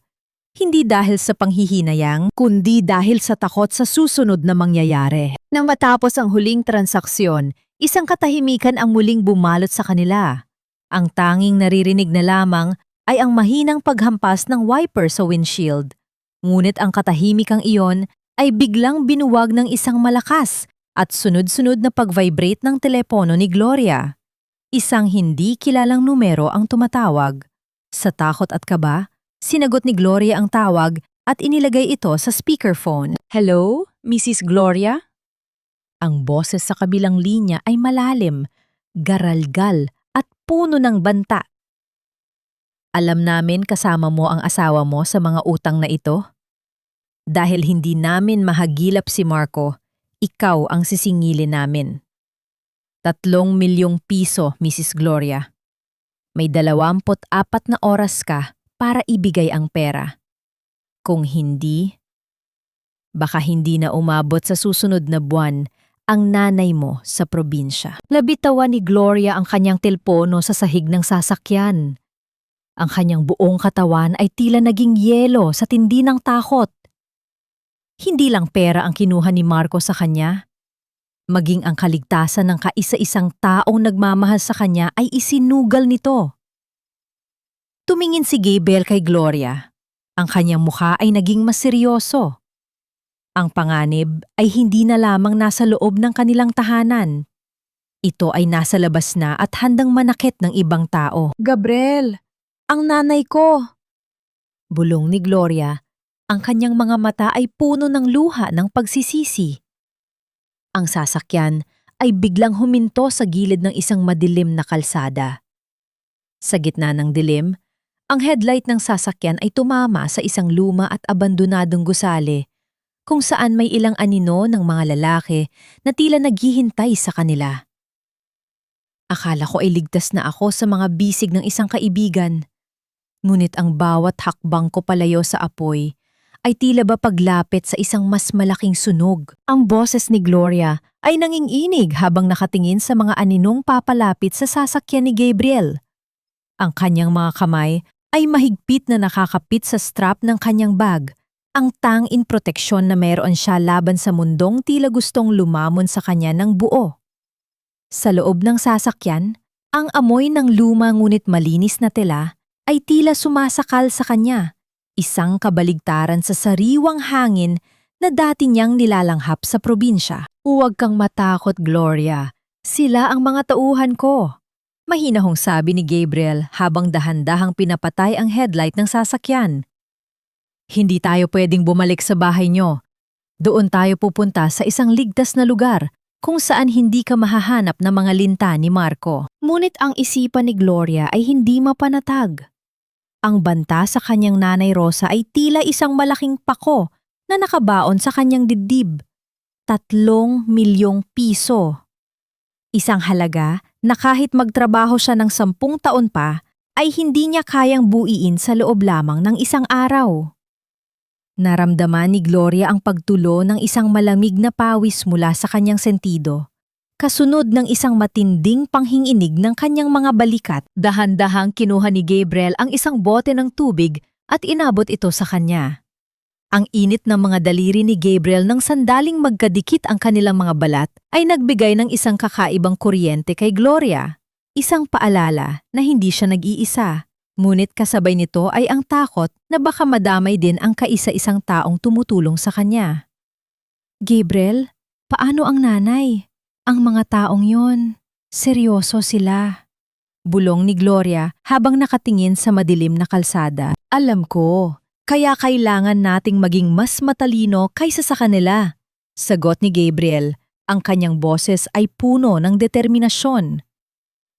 Hindi dahil sa panghihinayang, kundi dahil sa takot sa susunod na mangyayari. Nang matapos ang huling transaksyon, isang katahimikan ang muling bumalot sa kanila. Ang tanging naririnig na lamang ay ang mahinang paghampas ng wiper sa windshield. Ngunit ang katahimikang iyon ay biglang binuwag ng isang malakas at sunod-sunod na pag-vibrate ng telepono ni Gloria. Isang hindi kilalang numero ang tumatawag. Sa takot at kaba, sinagot ni Gloria ang tawag at inilagay ito sa speakerphone. Hello, Mrs. Gloria? Ang boses sa kabilang linya ay malalim, garalgal at puno ng banta. Alam namin kasama mo ang asawa mo sa mga utang na ito. Dahil hindi namin mahagilap si Marco, ikaw ang sisingilin namin. 3 milyong piso, Mrs. Gloria. May 24 na oras ka para ibigay ang pera. Kung hindi, baka hindi na umabot sa susunod na buwan ang nanay mo sa probinsya. Nabitawan ni Gloria ang kanyang telpono sa sahig ng sasakyan. Ang kanyang buong katawan ay tila naging yelo sa tindi ng takot. Hindi lang pera ang kinuha ni Marco sa kanya. Maging ang kaligtasan ng kaisa-isang taong nagmamahal sa kanya ay isinugal nito. Tumingin si Gabriel kay Gloria. Ang kanyang mukha ay naging mas seryoso. Ang panganib ay hindi na lamang nasa loob ng kanilang tahanan. Ito ay nasa labas na at handang manakit ng ibang tao. Gabriel, ang nanay ko! Bulong ni Gloria, ang kanyang mga mata ay puno ng luha ng pagsisisi. Ang sasakyan ay biglang huminto sa gilid ng isang madilim na kalsada. Sa gitna ng dilim, ang headlight ng sasakyan ay tumama sa isang luma at abandonadong gusali kung saan may ilang anino ng mga lalaki na tila naghihintay sa kanila. Akala ko ay ligtas na ako sa mga bisig ng isang kaibigan. Ngunit ang bawat hakbang ko palayo sa apoy ay tila ba paglapit sa isang mas malaking sunog. Ang boses ni Gloria ay nanginginig habang nakatingin sa mga aninong papalapit sa sasakyan ni Gabriel. Ang kanyang mga kamay ay mahigpit na nakakapit sa strap ng kanyang bag, ang tanging proteksyon na mayroon siya laban sa mundong tila gustong lumamon sa kanya ng buo. Sa loob ng sasakyan, ang amoy ng luma ngunit malinis na tela ay tila sumasakal sa kanya, isang kabaligtaran sa sariwang hangin na dati niyang nilalanghap sa probinsya. Huwag kang matakot, Gloria. Sila ang mga tauhan ko. Mahinahong sabi ni Gabriel habang dahan-dahang pinapatay ang headlight ng sasakyan. Hindi tayo pwedeng bumalik sa bahay niyo. Doon tayo pupunta sa isang ligtas na lugar kung saan hindi ka mahahanap ng mga linta ni Marco. Ngunit ang isipan ni Gloria ay hindi mapanatag. Ang banta sa kanyang nanay Rosa ay tila isang malaking pako na nakabaon sa kanyang dibdib. 3 milyong piso. Isang halaga na kahit magtrabaho siya ng 10 taon pa, ay hindi niya kayang buuin sa loob lamang ng isang araw. Naramdaman ni Gloria ang pagtulo ng isang malamig na pawis mula sa kanyang sentido, kasunod ng isang matinding panghinginig ng kanyang mga balikat. Dahan-dahang kinuha ni Gabriel ang isang bote ng tubig at inabot ito sa kanya. Ang init ng mga daliri ni Gabriel nang sandaling magkadikit ang kanilang mga balat ay nagbigay ng isang kakaibang kuryente kay Gloria, isang paalala na hindi siya nag-iisa. Ngunit kasabay nito ay ang takot na baka madamay din ang kaisa-isang taong tumutulong sa kanya. Gabriel, paano ang nanay? Ang mga taong yon, seryoso sila. Bulong ni Gloria habang nakatingin sa madilim na kalsada. Alam ko, kaya kailangan nating maging mas matalino kaysa sa kanila. Sagot ni Gabriel, ang kanyang boses ay puno ng determinasyon.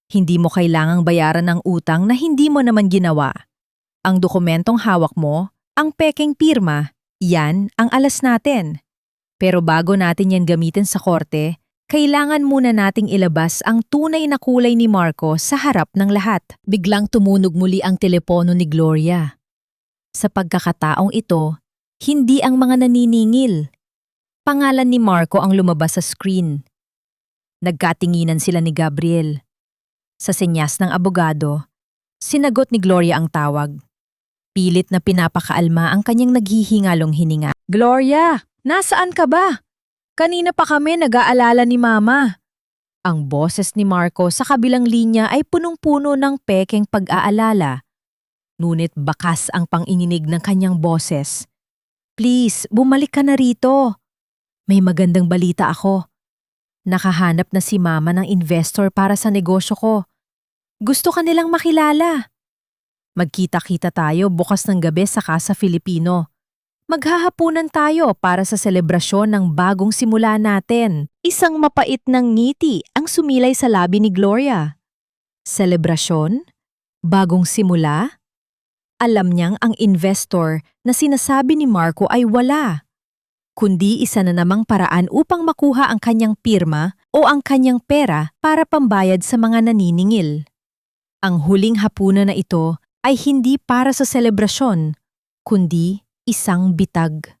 Hindi mo kailangang bayaran ng utang na hindi mo naman ginawa. Ang dokumentong hawak mo, ang pekeng pirma, yan ang alas natin. Pero bago natin yan gamitin sa korte, kailangan muna nating ilabas ang tunay na kulay ni Marco sa harap ng lahat. Biglang tumunog muli ang telepono ni Gloria. Sa pagkakataong ito, hindi ang mga naniningil. Pangalan ni Marco ang lumabas sa screen. Nagkatinginan sila ni Gabriel. Sa senyas ng abogado, sinagot ni Gloria ang tawag. Pilit na pinapakaalma ang kanyang naghihingalong hininga. Gloria, nasaan ka ba? Kanina pa kami nag-aalala ni Mama. Ang boses ni Marco sa kabilang linya ay punong-puno ng pekeng pag-aalala. Ngunit bakas ang panginginig ng kanyang boses. Please, bumalik ka na rito. May magandang balita ako. Nakahanap na si Mama ng investor para sa negosyo ko. Gusto ka nilang makilala. Magkita-kita tayo bukas ng gabi sa Casa Filipino. Maghahapunan tayo para sa selebrasyon ng bagong simula natin. Isang mapait ng ngiti ang sumilay sa labi ni Gloria. Selebrasyon? Bagong simula? Alam niyang ang investor na sinasabi ni Marco ay wala, kundi isa na namang paraan upang makuha ang kanyang pirma o ang kanyang pera para pambayad sa mga naniningil. Ang huling hapunan na ito ay hindi para sa selebrasyon, kundi isang bitag.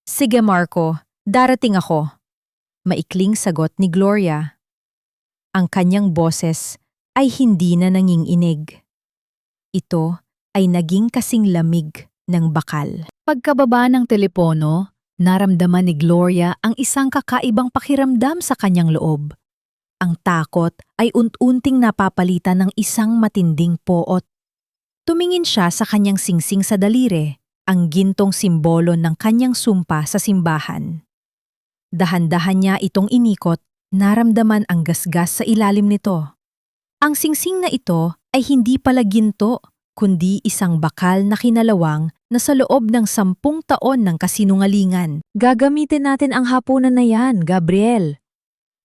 Sige Marco, darating ako. Maikling sagot ni Gloria. Ang kanyang boses ay hindi na nanginginig. Ito ay naging kasing lamig ng bakal. Pagkababa ng telepono, naramdaman ni Gloria ang isang kakaibang pakiramdam sa kanyang loob. Ang takot ay unti-unting napapalitan ng isang matinding poot. Tumingin siya sa kanyang singsing sa daliri, ang gintong simbolo ng kanyang sumpa sa simbahan. Dahan-dahan niya itong inikot Naramdaman ang gasgas sa ilalim nito. Ang singsing na ito ay hindi pala ginto, kundi isang bakal na kinalawang na sa loob ng 10 taon ng kasinungalingan. Gagamitin natin ang hapunan na yan, Gabriel.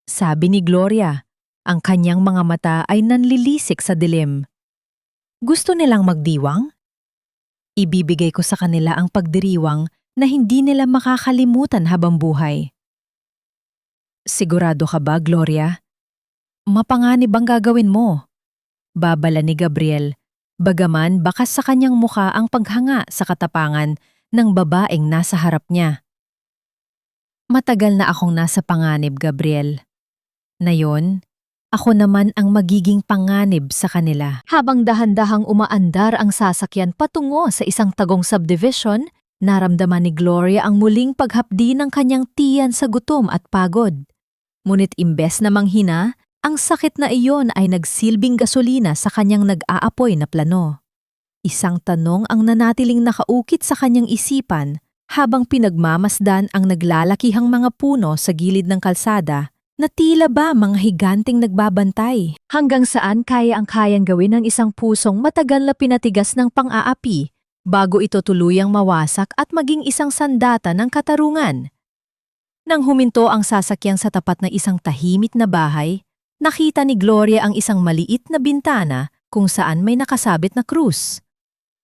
Sabi ni Gloria, ang kanyang mga mata ay nanlilisik sa dilim. Gusto nilang magdiwang? Ibibigay ko sa kanila ang pagdiriwang na hindi nila makakalimutan habang buhay. Sigurado ka ba, Gloria? Mapanganib ang gagawin mo. Babala ni Gabriel, bagaman bakas sa kanyang muka ang paghanga sa katapangan ng babaeng nasa harap niya. Matagal na akong nasa panganib, Gabriel. Nayon, ako naman ang magiging panganib sa kanila. Habang dahan-dahang umaandar ang sasakyan patungo sa isang tagong subdivision, naramdaman ni Gloria ang muling paghapdi ng kanyang tiyan sa gutom at pagod. Ngunit imbes na manghina, ang sakit na iyon ay nagsilbing gasolina sa kanyang nag-aapoy na plano. Isang tanong ang nanatiling nakaukit sa kanyang isipan habang pinagmamasdan ang naglalakihang mga puno sa gilid ng kalsada na tila ba mga higanting nagbabantay. Hanggang saan kaya ang kayang gawin ng isang pusong matagal na pinatigas ng pang-aapi bago ito tuluyang mawasak at maging isang sandata ng katarungan. Nang huminto ang sasakyan sa tapat na isang tahimik na bahay, nakita ni Gloria ang isang maliit na bintana kung saan may nakasabit na krus.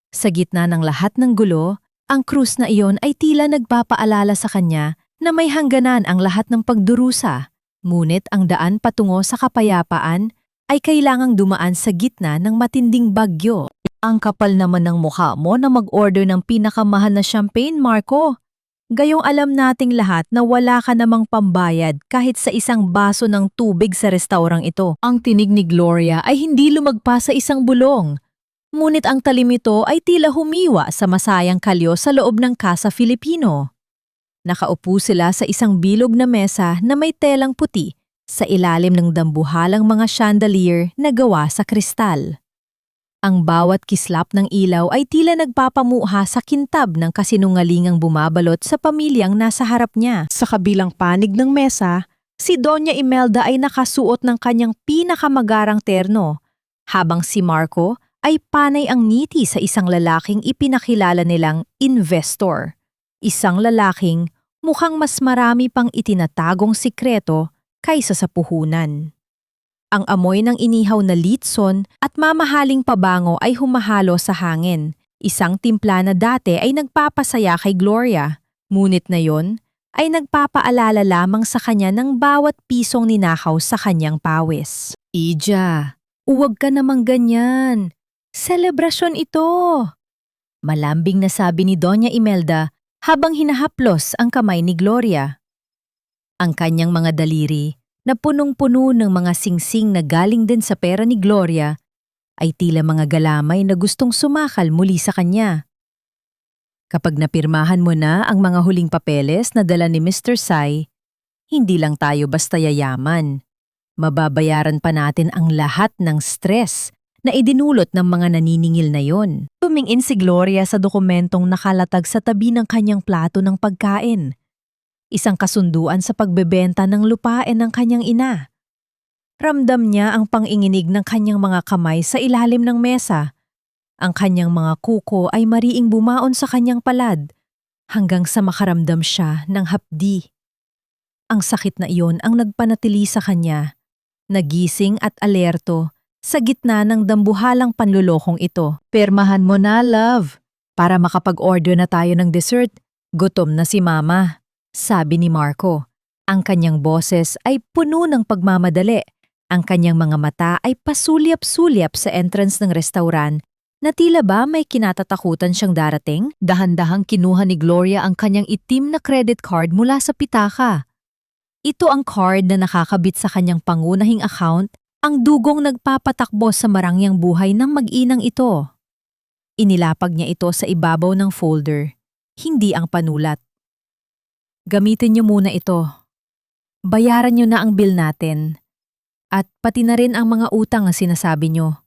Sa gitna ng lahat ng gulo, ang krus na iyon ay tila nagpapaalala sa kanya na may hangganan ang lahat ng pagdurusa, ngunit ang daan patungo sa kapayapaan ay kailangang dumaan sa gitna ng matinding bagyo. Ang kapal naman ng mukha mo na mag-order ng pinakamahal na champagne, Marco. Gayong alam nating lahat na wala ka namang pambayad kahit sa isang baso ng tubig sa restaurang ito. Ang tinig ni Gloria ay hindi lumagpas sa isang bulong. Ngunit ang talim ito ay tila humiwa sa masayang kalyo sa loob ng Casa Filipino. Nakaupo sila sa isang bilog na mesa na may telang puti sa ilalim ng dambuhalang mga chandelier na gawa sa kristal. Ang bawat kislap ng ilaw ay tila nagpapamuha sa kintab ng kasinungalingang bumabalot sa pamilyang nasa harap niya. Sa kabilang panig ng mesa, si Doña Imelda ay nakasuot ng kanyang pinakamagarang terno, habang si Marco ay panay ang ngiti sa isang lalaking ipinakilala nilang investor. Isang lalaking mukhang mas marami pang itinatagong sikreto kaysa sa puhunan. Ang amoy ng inihaw na litson at mamahaling pabango ay humahalo sa hangin. Isang timpla na dati ay nagpapasaya kay Gloria, ngunit na yon ay nagpapaalala lamang sa kanya ng bawat pisong ninakaw sa kanyang pawis. Ija, huwag ka namang ganyan. Selebrasyon ito! Malambing na sabi ni Doña Imelda habang hinahaplos ang kamay ni Gloria. Ang kanyang mga daliri, na punong-puno ng mga singsing na galing din sa pera ni Gloria, ay tila mga galamay na gustong sumakal muli sa kanya. Kapag napirmahan mo na ang mga huling papeles na dala ni Mr. Sai, hindi lang tayo basta yayaman. Mababayaran pa natin ang lahat ng stress na idinulot ng mga naniningil na yon. Tumingin si Gloria sa dokumentong nakalatag sa tabi ng kanyang plato ng pagkain. Isang kasunduan sa pagbebenta ng lupain ng kanyang ina. Ramdam niya ang panginginig ng kanyang mga kamay sa ilalim ng mesa. Ang kanyang mga kuko ay mariing bumaon sa kanyang palad hanggang sa makaramdam siya ng hapdi. Ang sakit na iyon ang nagpanatili sa kanya, nagising at alerto sa gitna ng dambuhalang panlulokong ito. Permahan mo na, love, para makapag-order na tayo ng dessert. Gutom na si Mama. Sabi ni Marco. Ang kanyang boses ay puno ng pagmamadali. Ang kanyang mga mata ay pasulyap-sulyap sa entrance ng restaurant na tila ba may kinatatakutan siyang darating. Dahan-dahang kinuha ni Gloria ang kanyang itim na credit card mula sa pitaka. Ito ang card na nakakabit sa kanyang pangunahing account, ang dugong nagpapatakbo sa marangyang buhay ng mag-inang ito. Inilapag niya ito sa ibabaw ng folder, hindi ang panulat. Gamitin niyo muna ito. Bayaran niyo na ang bill natin. At pati na rin ang mga utang na sinasabi niyo.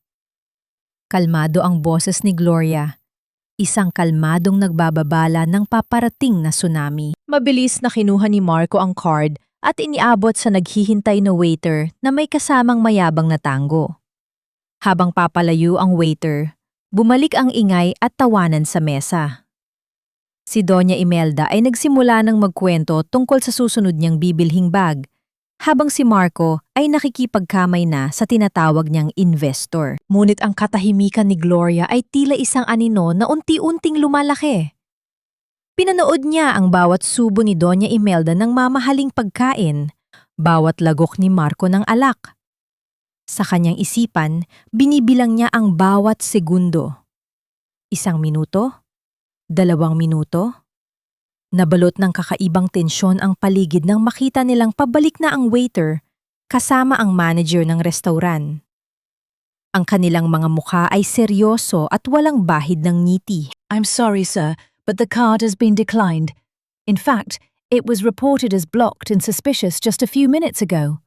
Kalmado ang boses ni Gloria. Isang kalmadong nagbababala ng paparating na tsunami. Mabilis na kinuha ni Marco ang card at iniabot sa naghihintay na waiter na may kasamang mayabang na tango. Habang papalayo ang waiter, bumalik ang ingay at tawanan sa mesa. Si Doña Imelda ay nagsimula ng magkwento tungkol sa susunod niyang bibilhing bag, habang si Marco ay nakikipagkamay na sa tinatawag niyang investor. Ngunit ang katahimikan ni Gloria ay tila isang anino na unti-unting lumalaki. Pinanood niya ang bawat subo ni Doña Imelda ng mamahaling pagkain, bawat lagok ni Marco ng alak. Sa kanyang isipan, binibilang niya ang bawat segundo. 1 minuto, 2 minuto. Nabalot ng kakaibang tensyon ang paligid nang makita nilang pabalik na ang waiter kasama ang manager ng restauran. Ang kanilang mga mukha ay seryoso at walang bahid ng ngiti. I'm sorry, sir, but the card has been declined. In fact, it was reported as blocked and suspicious just a few minutes ago.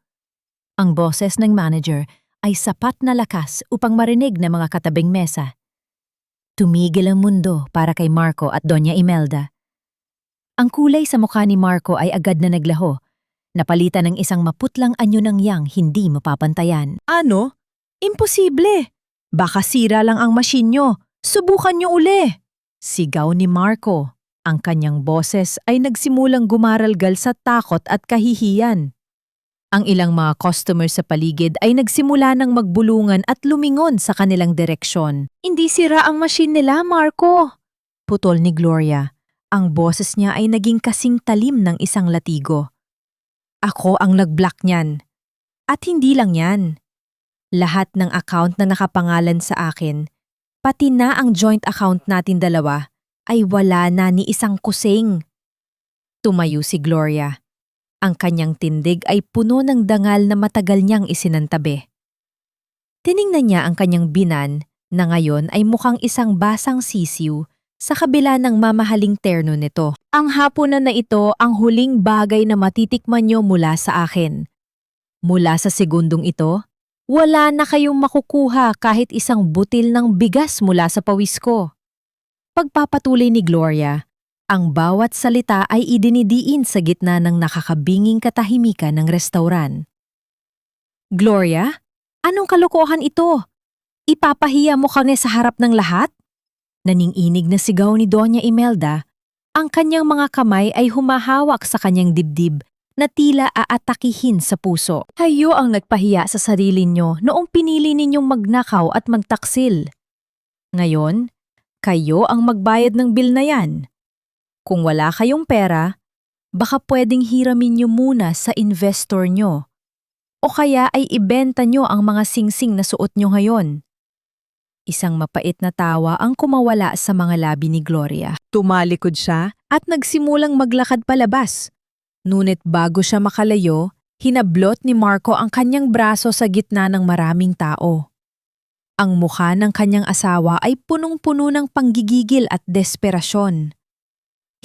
Ang boses ng manager ay sapat na lakas upang marinig ng mga katabing mesa. Tumigil ang mundo para kay Marco at Doña Imelda. Ang kulay sa mukha ni Marco ay agad na naglaho, napalitan ng isang maputlang anyo ng yang hindi mapapantayan. Ano? Imposible! Baka sira lang ang machine nyo. Subukan nyo uli! Sigaw ni Marco. Ang kanyang boses ay nagsimulang gumaralgal sa takot at kahihiyan. Ang ilang mga customers sa paligid ay nagsimula ng magbulungan at lumingon sa kanilang direksyon. Hindi sira ang machine nila, Marco! Putol ni Gloria. Ang boses niya ay naging kasing talim ng isang latigo. Ako ang nag-block niyan. At hindi lang yan. Lahat ng account na nakapangalan sa akin, pati na ang joint account natin dalawa, ay wala na ni isang kusing. Tumayo si Gloria. Ang kanyang tindig ay puno ng dangal na matagal niyang isinantabi. Tiningnan niya ang kanyang binan na ngayon ay mukhang isang basang sisiw sa kabila ng mamahaling terno nito. Ang hapunan na ito ang huling bagay na matitikman niyo mula sa akin. Mula sa segundong ito, wala na kayong makukuha kahit isang butil ng bigas mula sa pawis ko. Pagpapatuloy ni Gloria, ang bawat salita ay idinidiin sa gitna ng nakakabinging katahimikan ng restauran. Gloria, anong kalokohan ito? Ipapahiya mo kami sa harap ng lahat? Naninginig na sigaw ni Doña Imelda, ang kanyang mga kamay ay humahawak sa kanyang dibdib na tila aatakihin sa puso. Kayo ang nagpahiya sa sarili nyo noong pinili ninyong magnakaw at magtaksil. Ngayon, kayo ang magbayad ng bill na yan. Kung wala kayong pera, baka pwedeng hiramin nyo muna sa investor nyo. O kaya ay ibenta nyo ang mga singsing na suot nyo ngayon. Isang mapait na tawa ang kumawala sa mga labi ni Gloria. Tumalikod siya at nagsimulang maglakad palabas. Ngunit bago siya makalayo, hinablot ni Marco ang kanyang braso sa gitna ng maraming tao. Ang mukha ng kanyang asawa ay punong-puno ng panggigigil at desperasyon.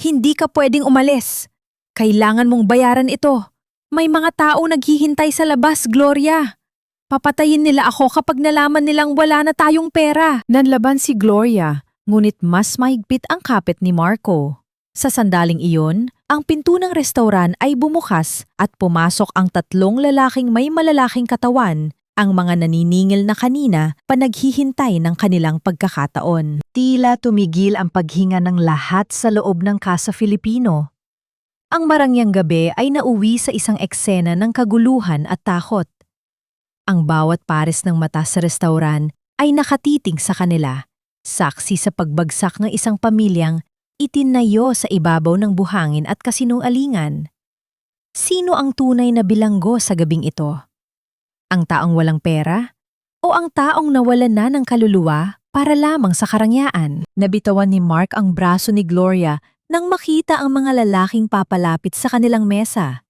Hindi ka pwedeng umalis. Kailangan mong bayaran ito. May mga tao naghihintay sa labas, Gloria. Papatayin nila ako kapag nalaman nilang wala na tayong pera. Nanlaban si Gloria, ngunit mas mahigpit ang kapit ni Marco. Sa sandaling iyon, ang pinto ng restauran ay bumukas at pumasok ang 3 lalaking may malalaking katawan, ang mga naniningil na kanina pa naghihintay ng kanilang pagkakataon. Tila tumigil ang paghinga ng lahat sa loob ng Casa Filipino. Ang marangyang gabi ay nauwi sa isang eksena ng kaguluhan at takot. Ang bawat pares ng mata sa restauran ay nakatiting sa kanila, saksi sa pagbagsak ng isang pamilyang itinayo sa ibabaw ng buhangin at kasinungalingan. Sino ang tunay na bilanggo sa gabing ito? Ang taong walang pera? O ang taong nawalan na ng kaluluwa para lamang sa karangyaan? Nabitawan ni Mark ang braso ni Gloria nang makita ang mga lalaking papalapit sa kanilang mesa.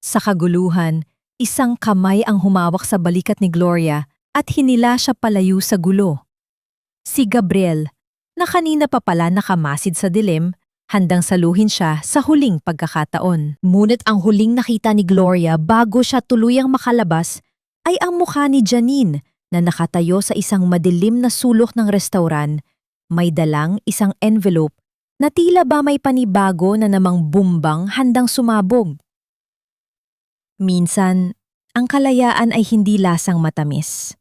Sa kaguluhan, isang kamay ang humawak sa balikat ni Gloria at hinila siya palayo sa gulo. Si Gabriel, na kanina pa pala nakamasid sa dilim, handang saluhin siya sa huling pagkakataon. Ngunit ang huling nakita ni Gloria bago siya tuluyang makalabas ay ang mukha ni Janine na nakatayo sa isang madilim na sulok ng restauran, may dalang isang envelope na tila ba may panibago na namang bumbang handang sumabog. Minsan, ang kalayaan ay hindi lasang matamis.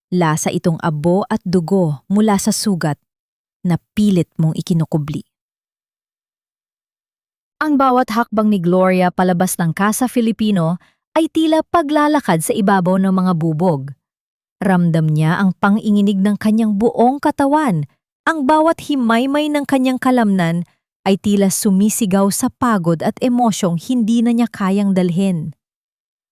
Lasa itong abo at dugo mula sa sugat na pilit mong ikinukubli. Ang bawat hakbang ni Gloria palabas ng Casa Filipino ay tila paglalakad sa ibabaw ng mga bubog. Ramdam niya ang panginginig ng kanyang buong katawan. Ang bawat himaymay ng kanyang kalamnan ay tila sumisigaw sa pagod at emosyong hindi na niya kayang dalhin.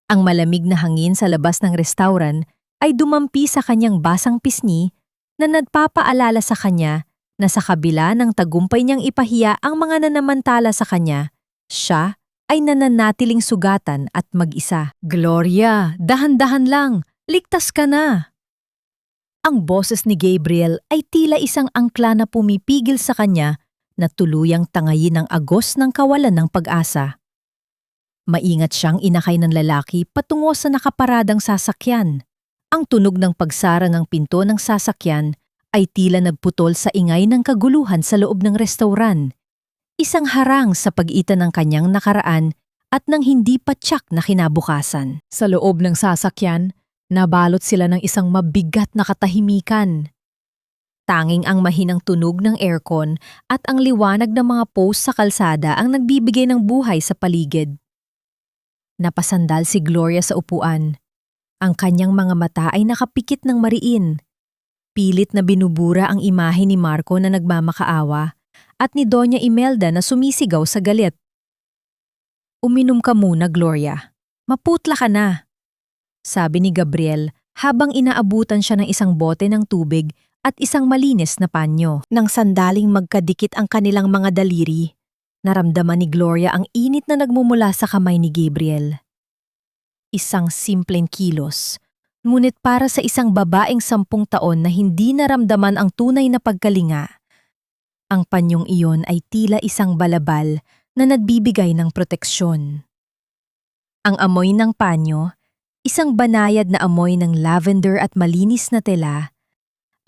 Ang malamig na hangin sa labas ng restauran ay dumampi sa kanyang basang pisngi na nagpapaalala sa kanya na sa kabila ng tagumpay niyang ipahiya ang mga nanamantala sa kanya, siya ay nananatiling sugatan at mag-isa. Gloria, dahan-dahan lang, ligtas ka na! Ang boses ni Gabriel ay tila isang angkla na pumipigil sa kanya na tuluyang tangayin ang agos ng kawalan ng pag-asa. Maingat siyang inakay ng lalaki patungo sa nakaparadang sasakyan. Ang tunog ng pagsara ng pinto ng sasakyan ay tila nagputol sa ingay ng kaguluhan sa loob ng restauran. Isang harang sa pagitan ng kanyang nakaraan at ng hindi patyak na kinabukasan. Sa loob ng sasakyan, nabalot sila ng isang mabigat na katahimikan. Tanging ang mahinang tunog ng aircon at ang liwanag ng mga post sa kalsada ang nagbibigay ng buhay sa paligid. Napasandal si Gloria sa upuan. Ang kanyang mga mata ay nakapikit ng mariin. Pilit na binubura ang imahe ni Marco na nagmamakaawa at ni Doña Imelda na sumisigaw sa galit. Uminom ka muna, Gloria. Maputla ka na, sabi ni Gabriel habang inaabutan siya ng isang bote ng tubig at isang malinis na panyo. Nang sandaling magkadikit ang kanilang mga daliri, naramdaman ni Gloria ang init na nagmumula sa kamay ni Gabriel. Isang simpleng kilos, ngunit para sa isang babaeng 10 taon na hindi naramdaman ang tunay na pagkalinga. Ang panyong iyon ay tila isang balabal na nagbibigay ng proteksyon. Ang amoy ng panyo, isang banayad na amoy ng lavender at malinis na tela,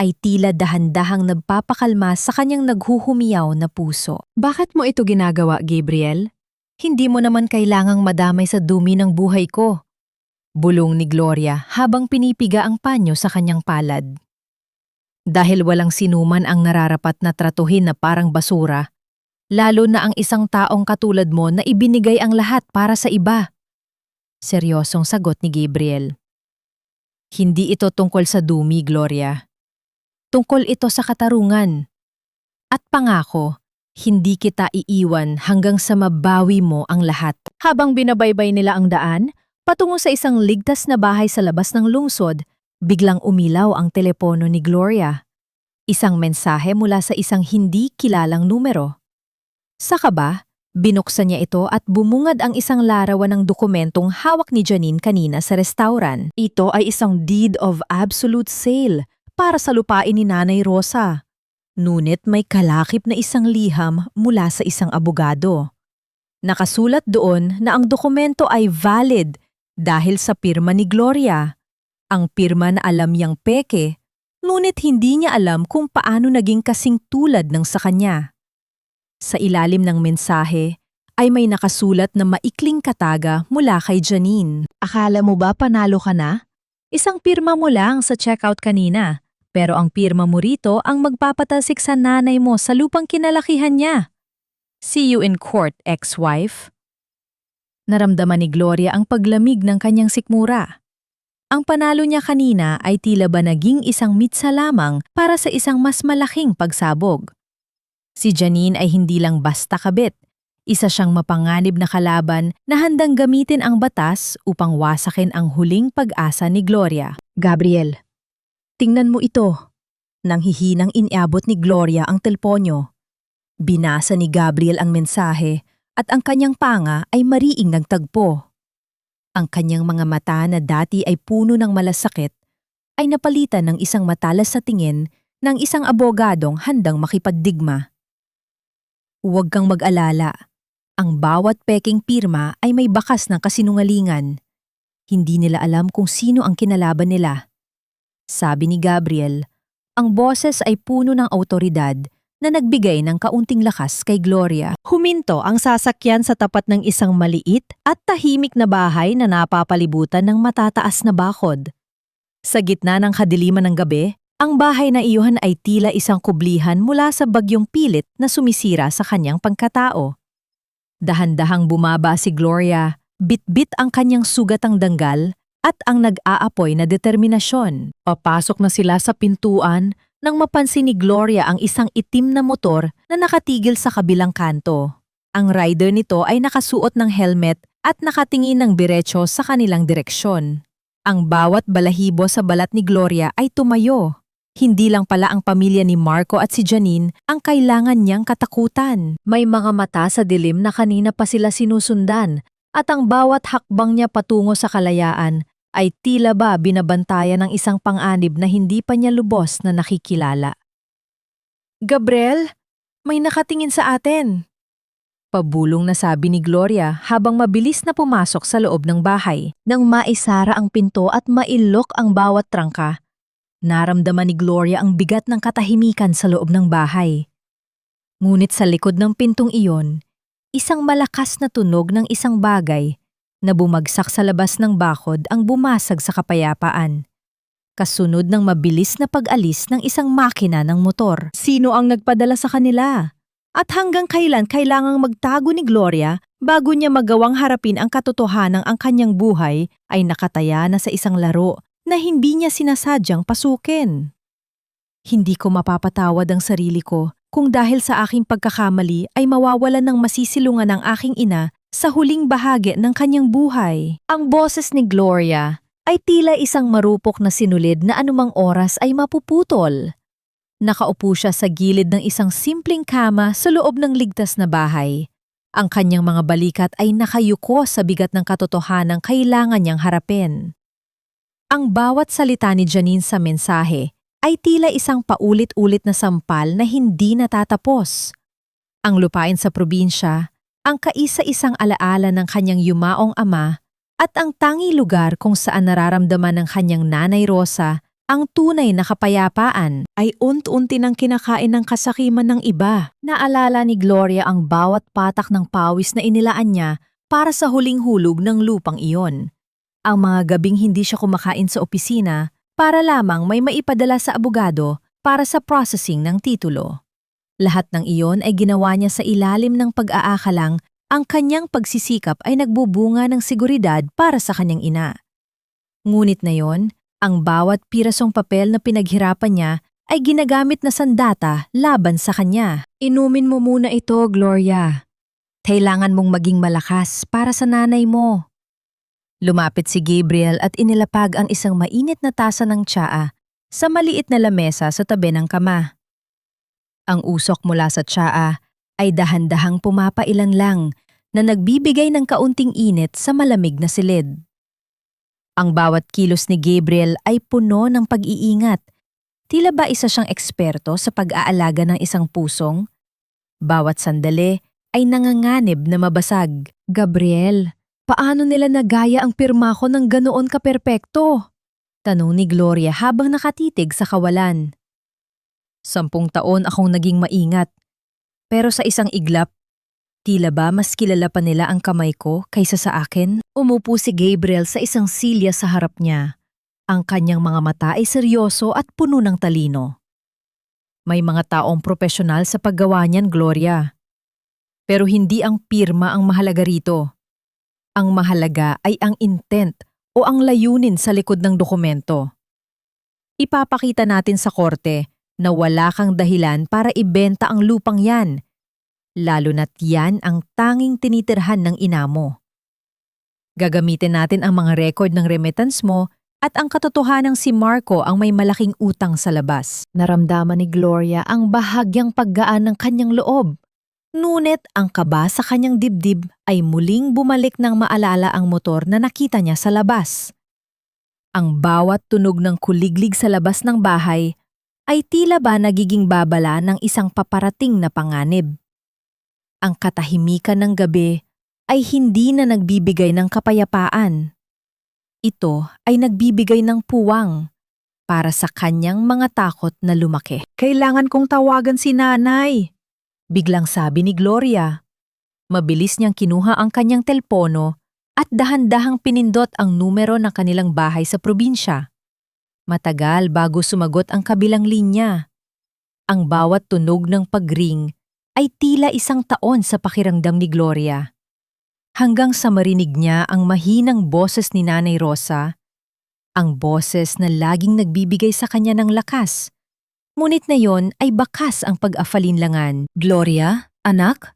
ay tila dahan-dahang nagpapakalma sa kanyang naghuhumiyaw na puso. Bakit mo ito ginagawa, Gabriel? Hindi mo naman kailangang madamay sa dumi ng buhay ko. Bulong ni Gloria habang pinipiga ang panyo sa kanyang palad. Dahil walang sinuman ang nararapat na tratuhin na parang basura, lalo na ang isang taong katulad mo na ibinigay ang lahat para sa iba. Seryosong sagot ni Gabriel. Hindi ito tungkol sa dumi, Gloria. Tungkol ito sa katarungan. At pangako, hindi kita iiwan hanggang sa mabawi mo ang lahat. Habang binabaybay nila ang daan, patungo sa isang ligtas na bahay sa labas ng lungsod, biglang umilaw ang telepono ni Gloria. Isang mensahe mula sa isang hindi kilalang numero. Sa kaba, binuksan niya ito at bumungad ang isang larawan ng dokumentong hawak ni Janine kanina sa restauran. Ito ay isang deed of absolute sale para sa lupain ni Nanay Rosa. Ngunit may kalakip na isang liham mula sa isang abogado. Nakasulat doon na ang dokumento ay valid dahil sa pirma ni Gloria. Ang pirma na alam niyang peke, ngunit hindi niya alam kung paano naging kasing tulad ng sa kanya. Sa ilalim ng mensahe ay may nakasulat na maikling kataga mula kay Janine. Akala mo ba panalo ka na? Isang pirma mo lang sa checkout kanina, pero ang pirma mo rito ang magpapatalsik sa nanay mo sa lupang kinalakihan niya. See you in court, ex-wife. Naramdaman ni Gloria ang paglamig ng kanyang sikmura. Ang panalo niya kanina ay tila ba naging isang mitsa lamang para sa isang mas malaking pagsabog. Si Janine ay hindi lang basta kabit. Isa siyang mapanganib na kalaban na handang gamitin ang batas upang wasakin ang huling pag-asa ni Gloria. Gabriel, tingnan mo ito. Nang hihinang iniabot ni Gloria ang telponyo. Binasa ni Gabriel ang mensahe at ang kanyang panga ay mariing nagtagpo. Ang kanyang mga mata na dati ay puno ng malasakit ay napalitan ng isang matalas sa tingin ng isang abogadong handang makipagdigma. Huwag kang mag-alala. Ang bawat peking pirma ay may bakas ng kasinungalingan. Hindi nila alam kung sino ang kinalaban nila. Sabi ni Gabriel, ang boses ay puno ng awtoridad na nagbigay ng kaunting lakas kay Gloria. Huminto ang sasakyan sa tapat ng isang maliit at tahimik na bahay na napapalibutan ng matataas na bakod. Sa gitna ng kadiliman ng gabi, ang bahay na iyon ay tila isang kublihan mula sa bagyong pilit na sumisira sa kanyang pagkatao. Dahan-dahang bumaba si Gloria, bit-bit ang kanyang sugatang danggal at ang nag-aapoy na determinasyon. Papasok na sila sa pintuan nang mapansin ni Gloria ang isang itim na motor na nakatigil sa kabilang kanto. Ang rider nito ay nakasuot ng helmet at nakatingin ng diretso sa kanilang direksyon. Ang bawat balahibo sa balat ni Gloria ay tumayo. Hindi lang pala ang pamilya ni Marco at si Janine ang kailangan niyang katakutan. May mga mata sa dilim na kanina pa sila sinusundan at ang bawat hakbang niya patungo sa kalayaan ay tila ba binabantayan ng isang pang-anib na hindi pa niya lubos na nakikilala. "Gabriel, may nakatingin sa atin," pabulong na sabi ni Gloria habang mabilis na pumasok sa loob ng bahay. Nang maisara ang pinto at mailok ang bawat trangka, naramdaman ni Gloria ang bigat ng katahimikan sa loob ng bahay. Ngunit sa likod ng pintong iyon, isang malakas na tunog ng isang bagay na bumagsak sa labas ng bakod ang bumasag sa kapayapaan. Kasunod ng mabilis na pag-alis ng isang makina ng motor. Sino ang nagpadala sa kanila? At hanggang kailan kailangang magtago ni Gloria bago niya magawang harapin ang katotohanang ang kanyang buhay ay nakataya na sa isang laro na hindi niya sinasadyang pasukin? Hindi ko mapapatawad ang sarili ko kung dahil sa aking pagkakamali ay mawawalan ng masisilungan ang aking ina sa huling bahagi ng kanyang buhay. Ang boses ni Gloria ay tila isang marupok na sinulid na anumang oras ay mapuputol. Nakaupo siya sa gilid ng isang simpleng kama sa loob ng ligtas na bahay. Ang kanyang mga balikat ay nakayuko sa bigat ng katotohanang kailangan niyang harapin. Ang bawat salita ni Janine sa mensahe ay tila isang paulit-ulit na sampal na hindi natatapos. Ang lupain sa probinsya, ang kaisa-isang alaala ng kanyang yumaong ama at ang tangi lugar kung saan nararamdaman ng kanyang nanay Rosa ang tunay na kapayapaan ay unti-unti nang kinakain ng kasakiman ng iba. Naalala ni Gloria ang bawat patak ng pawis na inilaan niya para sa huling hulog ng lupang iyon. Ang mga gabing hindi siya kumakain sa opisina para lamang may maipadala sa abogado para sa processing ng titulo. Lahat ng iyon ay ginawa niya sa ilalim ng pag-aakalang ang kanyang pagsisikap ay nagbubunga ng seguridad para sa kanyang ina. Ngunit na yon, ang bawat pirasong papel na pinaghirapan niya ay ginagamit na sandata laban sa kanya. "Inumin mo muna ito, Gloria. Kailangan mong maging malakas para sa nanay mo." Lumapit si Gabriel at inilapag ang isang mainit na tasa ng tsaa sa maliit na lamesa sa tabi ng kama. Ang usok mula sa tsaa ay dahan-dahang pumapailan lang na nagbibigay ng kaunting init sa malamig na silid. Ang bawat kilos ni Gabriel ay puno ng pag-iingat. Tila ba isa siyang eksperto sa pag-aalaga ng isang pusong? Bawat sandali ay nanganganib na mabasag. "Gabriel, paano nila nagaya ang pirma ko ng ganoon kaperpekto?" tanong ni Gloria habang nakatitig sa kawalan. 10 taon akong naging maingat. Pero sa isang iglap, tila ba mas kilala pa nila ang kamay ko kaysa sa akin? Umupo si Gabriel sa isang silya sa harap niya. Ang kanyang mga mata ay seryoso at puno ng talino. "May mga taong propesyonal sa paggawa niyan, Gloria. Pero hindi ang pirma ang mahalaga rito. Ang mahalaga ay ang intent o ang layunin sa likod ng dokumento. Ipapakita natin sa korte na wala kang dahilan para ibenta ang lupang yan, lalo na't yan ang tanging tinitirhan ng ina mo. Gagamitin natin ang mga record ng remittance mo at ang katotohanang si Marco ang may malaking utang sa labas." Naramdaman ni Gloria ang bahagyang paggaan ng kanyang loob. Ngunit ang kaba sa kanyang dibdib ay muling bumalik nang maalala ang motor na nakita niya sa labas. Ang bawat tunog ng kuliglig sa labas ng bahay ay tila ba nagiging babala ng isang paparating na panganib. Ang katahimikan ng gabi ay hindi na nagbibigay ng kapayapaan. Ito ay nagbibigay ng puwang, para sa kanyang mga takot na lumaki. Kailangan kong tawagan si nanay, biglang sabi ni Gloria. Mabilis niyang kinuha ang kanyang telpono at dahan-dahang pinindot ang numero ng kanilang bahay sa probinsya. Matagal bago sumagot ang kabilang linya. Ang bawat tunog ng pagring ay tila isang taon sa pakiramdam ni Gloria. Hanggang sa marinig niya ang mahinang boses ni Nanay Rosa, ang boses na laging nagbibigay sa kanya ng lakas. Ngunit na yon ay bakas ang pag-afalinlangan. Gloria, anak,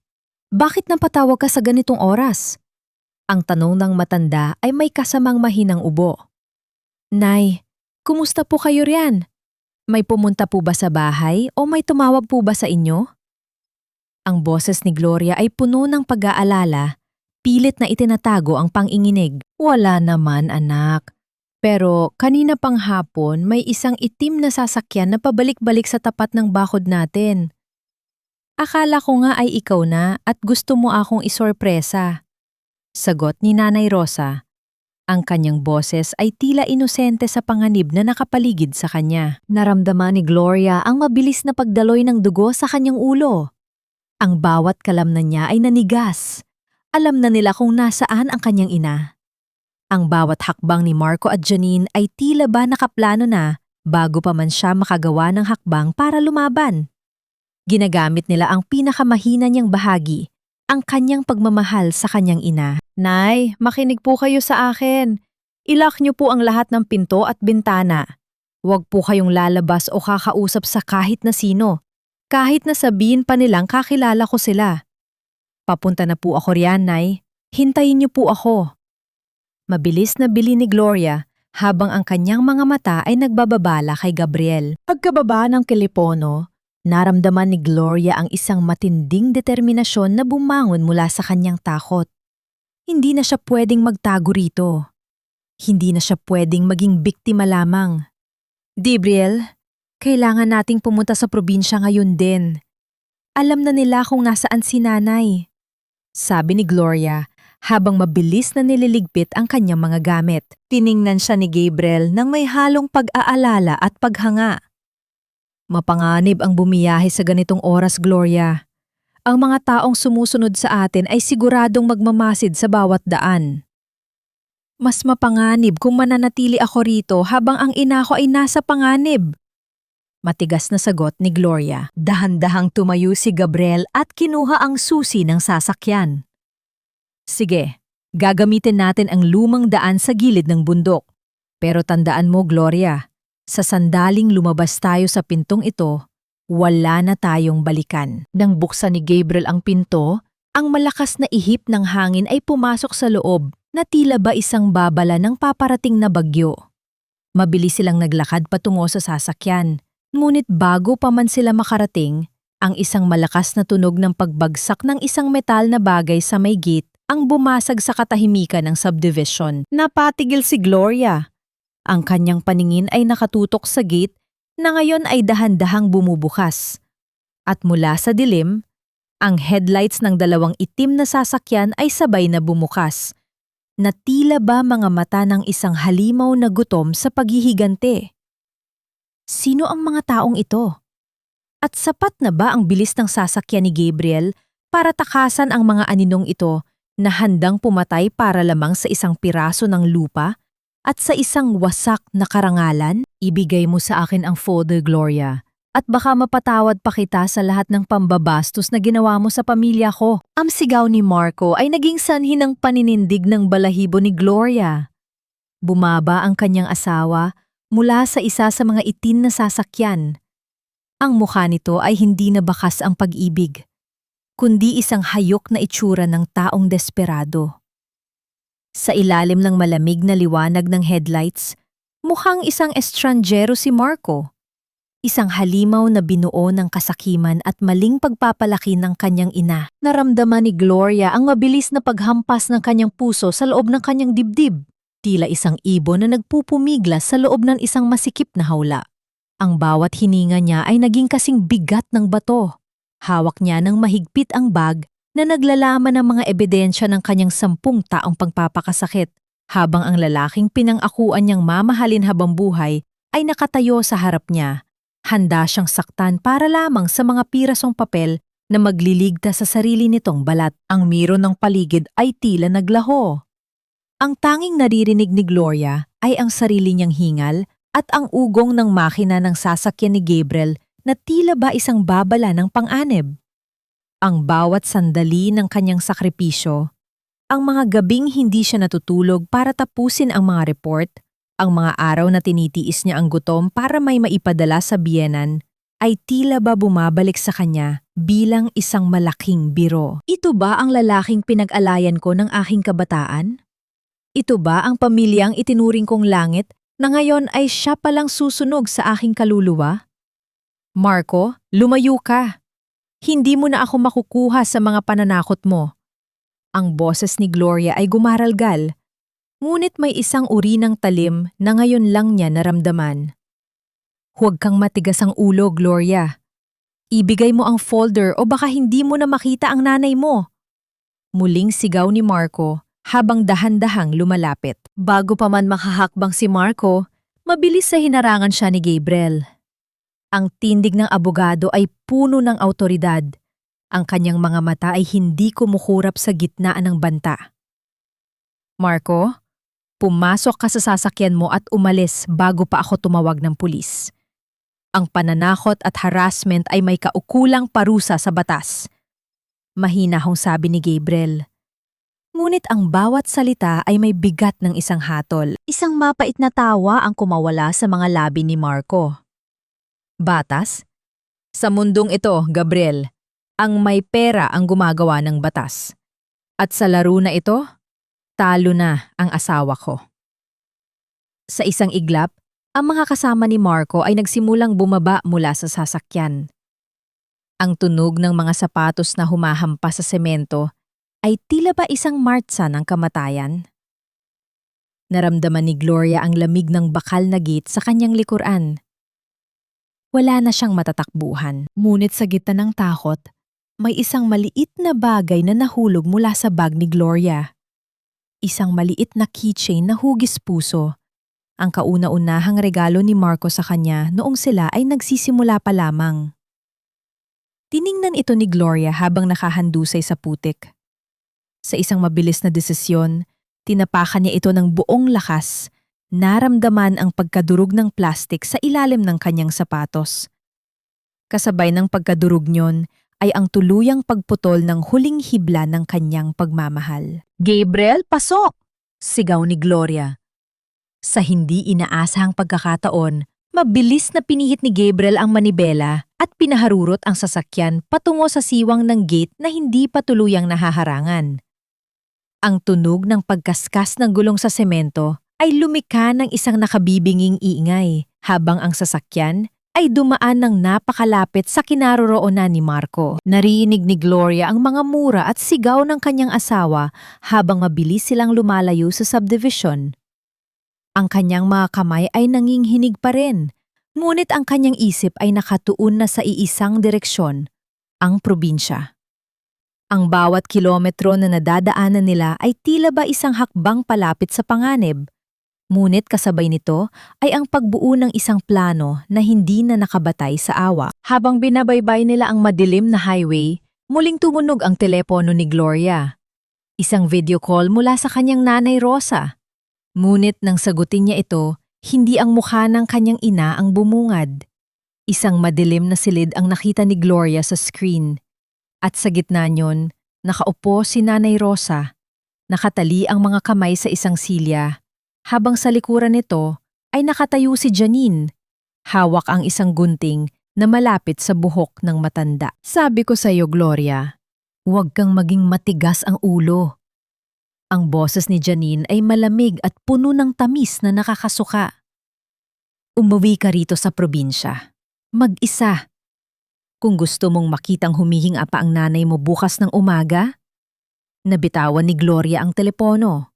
bakit napatawag ka sa ganitong oras? Ang tanong ng matanda ay may kasamang mahinang ubo. Nay, kumusta po kayo riyan? May pumunta po ba sa bahay o may tumawag po ba sa inyo? Ang boses ni Gloria ay puno ng pag-aalala, pilit na itinatago ang panginginig. Wala naman, anak. Pero kanina pang hapon may isang itim na sasakyan na pabalik-balik sa tapat ng bakod natin. Akala ko nga ay ikaw na at gusto mo akong isorpresa. Sagot ni Nanay Rosa. Ang kanyang boses ay tila inosente sa panganib na nakapaligid sa kanya. Naramdaman ni Gloria ang mabilis na pagdaloy ng dugo sa kanyang ulo. Ang bawat kalamnan niya ay nanigas. Alam na nila kung nasaan ang kanyang ina. Ang bawat hakbang ni Marco at Janine ay tila ba nakaplano na bago pa man siya makagawa ng hakbang para lumaban. Ginagamit nila ang pinakamahina niyang bahagi, ang kanyang pagmamahal sa kanyang ina. Nay, makinig po kayo sa akin. Ilock niyo po ang lahat ng pinto at bintana. Huwag po kayong lalabas o kakausap sa kahit na sino. Kahit na sabihin pa nilang kakilala ko sila. Papunta na po ako riyan, Nay. Hintayin niyo po ako. Mabilis na bili ni Gloria habang ang kanyang mga mata ay nagbababala kay Gabriel. Pagkababa ng telepono, naramdaman ni Gloria ang isang matinding determinasyon na bumangon mula sa kanyang takot. Hindi na siya pwedeng magtago rito. Hindi na siya pwedeng maging biktima lamang. Gabriel, kailangan nating pumunta sa probinsya ngayon din. Alam na nila kung nasaan si nanay. Sabi ni Gloria habang mabilis na nililigpit ang kanyang mga gamit. Tiningnan siya ni Gabriel nang may halong pag-aalala at paghanga. Mapanganib ang bumiyahe sa ganitong oras, Gloria. Ang mga taong sumusunod sa atin ay siguradong magmamasid sa bawat daan. Mas mapanganib kung mananatili ako rito habang ang ina ko ay nasa panganib. Matigas na sagot ni Gloria. Dahan-dahang tumayo si Gabriel at kinuha ang susi ng sasakyan. Sige, gagamitin natin ang lumang daan sa gilid ng bundok. Pero tandaan mo, Gloria, sa sandaling lumabas tayo sa pintong ito, wala na tayong balikan. Nang buksan ni Gabriel ang pinto, ang malakas na ihip ng hangin ay pumasok sa loob na tila ba isang babala ng paparating na bagyo. Mabilis silang naglakad patungo sa sasakyan, ngunit bago pa man sila makarating, ang isang malakas na tunog ng pagbagsak ng isang metal na bagay sa may gate ang bumasag sa katahimikan ng subdivision. Napatigil si Gloria. Ang kanyang paningin ay nakatutok sa gate na ngayon ay dahan-dahang bumubukas. At mula sa dilim, ang headlights ng dalawang itim na sasakyan ay sabay na bumukas, na tila ba mga mata ng isang halimaw na gutom sa paghihigante. Sino ang mga taong ito? At sapat na ba ang bilis ng sasakyan ni Gabriel para takasan ang mga aninong ito na handang pumatay para lamang sa isang piraso ng lupa at sa isang wasak na karangalan? Ibigay mo sa akin ang folder, Gloria, at baka mapatawad pa kita sa lahat ng pambabastos na ginawa mo sa pamilya ko. Ang sigaw ni Marco ay naging sanhi ng paninindig ng balahibo ni Gloria. Bumaba ang kanyang asawa mula sa isa sa mga itim na sasakyan. Ang mukha nito ay hindi na bakas ang pag-ibig, kundi isang hayok na itsura ng taong desperado. Sa ilalim ng malamig na liwanag ng headlights, mukhang isang estranjero si Marco. Isang halimaw na binuo ng kasakiman at maling pagpapalaki ng kanyang ina. Naramdaman ni Gloria ang mabilis na paghampas ng kanyang puso sa loob ng kanyang dibdib. Tila isang ibon na nagpupumiglas sa loob ng isang masikip na hawla. Ang bawat hininga niya ay naging kasing bigat ng bato. Hawak niya ng mahigpit ang bag na naglalaman ng mga ebidensya ng kanyang 10 taong pagpapakasakit, habang ang lalaking pinang-akuan niyang mamahalin habang buhay ay nakatayo sa harap niya. Handa siyang saktan para lamang sa mga pirasong papel na magliligtas sa sarili nitong balat. Ang miro ng paligid ay tila naglaho. Ang tanging naririnig ni Gloria ay ang sarili niyang hingal at ang ugong ng makina ng sasakyan ni Gabriel na tila ba isang babala ng pang-anib. Ang bawat sandali ng kanyang sakripisyo, ang mga gabing hindi siya natutulog para tapusin ang mga report, ang mga araw na tinitiis niya ang gutom para may maipadala sa biyenan, ay tila ba bumabalik sa kanya bilang isang malaking biro. Ito ba ang lalaking pinag-alayan ko ng aking kabataan? Ito ba ang pamilyang itinuring kong langit na ngayon ay siya palang susunog sa aking kaluluwa? Marco, lumayo ka. Hindi mo na ako makukuha sa mga pananakot mo. Ang boses ni Gloria ay gumaralgal, ngunit may isang uri ng talim na ngayon lang niya naramdaman. Huwag kang matigas ang ulo, Gloria. Ibigay mo ang folder o baka hindi mo na makita ang nanay mo. Muling sigaw ni Marco habang dahan-dahang lumalapit. Bago pa man makahakbang si Marco, mabilis sa hinarangan siya ni Gabriel. Ang tindig ng abogado ay puno ng awtoridad. Ang kanyang mga mata ay hindi kumukurap sa gitnaan ng banta. Marco, pumasok ka sa sasakyan mo at umalis bago pa ako tumawag ng pulis. Ang pananakot at harassment ay may kaukulang parusa sa batas. Mahinahong sabi ni Gabriel. Ngunit ang bawat salita ay may bigat ng isang hatol. Isang mapait na tawa ang kumawala sa mga labi ni Marco. Batas? Sa mundong ito, Gabriel, ang may pera ang gumagawa ng batas. At sa laro na ito, talo na ang asawa ko. Sa isang iglap, ang mga kasama ni Marco ay nagsimulang bumaba mula sa sasakyan. Ang tunog ng mga sapatos na humahampas sa semento ay tila ba isang martsa ng kamatayan. Naramdaman ni Gloria ang lamig ng bakal na gate sa kanyang likuran. Wala na siyang matatakbuhan. Ngunit sa gitna ng takot, may isang maliit na bagay na nahulog mula sa bag ni Gloria. Isang maliit na keychain na hugis puso. Ang kauna-unahang regalo ni Marco sa kanya noong sila ay nagsisimula pa lamang. Tiningnan ito ni Gloria habang nakahandusay sa putik. Sa isang mabilis na desisyon, tinapakan niya ito ng buong lakas. Naramdaman ang pagkadurog ng plastik sa ilalim ng kanyang sapatos. Kasabay ng pagkadurog niyon ay ang tuluyang pagputol ng huling hibla ng kanyang pagmamahal. Gabriel, pasok! Sigaw ni Gloria. Sa hindi inaasahang pagkakataon, mabilis na pinihit ni Gabriel ang manibela at pinaharurot ang sasakyan patungo sa siwang ng gate na hindi pa tuluyang nahaharangan. Ang tunog ng pagkaskas ng gulong sa semento ay lumikha ng isang nakabibinging ingay habang ang sasakyan ay dumaan ng napakalapit sa kinaroroonan ni Marco. Narinig ni Gloria ang mga mura at sigaw ng kanyang asawa habang mabilis silang lumalayo sa subdivision. Ang kanyang mga kamay ay nanginginig pa rin, ngunit ang kanyang isip ay nakatuon na sa iisang direksyon, ang probinsya. Ang bawat kilometro na nadadaanan nila ay tila ba isang hakbang palapit sa panganib. Ngunit kasabay nito ay ang pagbuo ng isang plano na hindi na nakabatay sa awa. Habang binabaybay nila ang madilim na highway, muling tumunog ang telepono ni Gloria. Isang video call mula sa kanyang nanay Rosa. Ngunit nang sagutin niya ito, hindi ang mukha ng kanyang ina ang bumungad. Isang madilim na silid ang nakita ni Gloria sa screen. At sa gitna niyon, nakaupo si Nanay Rosa. Nakatali ang mga kamay sa isang silya. Habang sa likuran nito ay nakatayo si Janine. Hawak ang isang gunting na malapit sa buhok ng matanda. Sabi ko sa iyo, Gloria, huwag kang maging matigas ang ulo. Ang boses ni Janine ay malamig at puno ng tamis na nakakasuka. Umuwi ka rito sa probinsya. Mag-isa. Kung gusto mong makitang humihinga pa ang nanay mo bukas ng umaga, nabitawan ni Gloria ang telepono.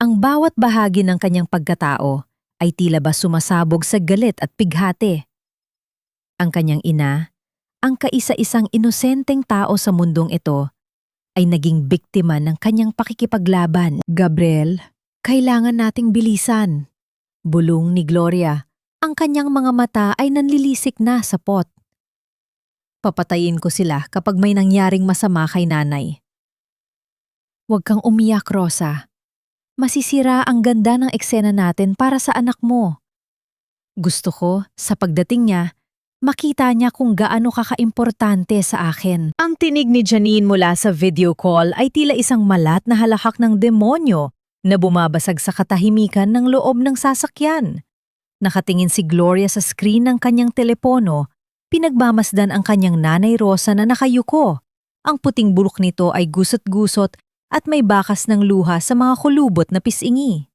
Ang bawat bahagi ng kanyang pagkatao ay tila ba sumasabog sa galit at pighati. Ang kanyang ina, ang kaisa-isang inosenteng tao sa mundong ito, ay naging biktima ng kanyang pakikipaglaban. Gabriel, kailangan nating bilisan. Bulong ni Gloria Ang kanyang mga mata ay nanlilisik na sa pot. Papatayin ko sila kapag may nangyaring masama kay nanay. Huwag kang umiyak, Rosa. Masisira ang ganda ng eksena natin para sa anak mo. Gusto ko, sa pagdating niya, makita niya kung gaano kakaimportante sa akin. Ang tinig ni Janine mula sa video call ay tila isang malat na halakak ng demonyo na bumabasag sa katahimikan ng loob ng sasakyan. Nakatingin si Gloria sa screen ng kanyang telepono, pinagmamasdan ang kanyang nanay Rosa na nakayuko. Ang puting bulok nito ay gusot-gusot at may bakas ng luha sa mga kulubot na pisingi.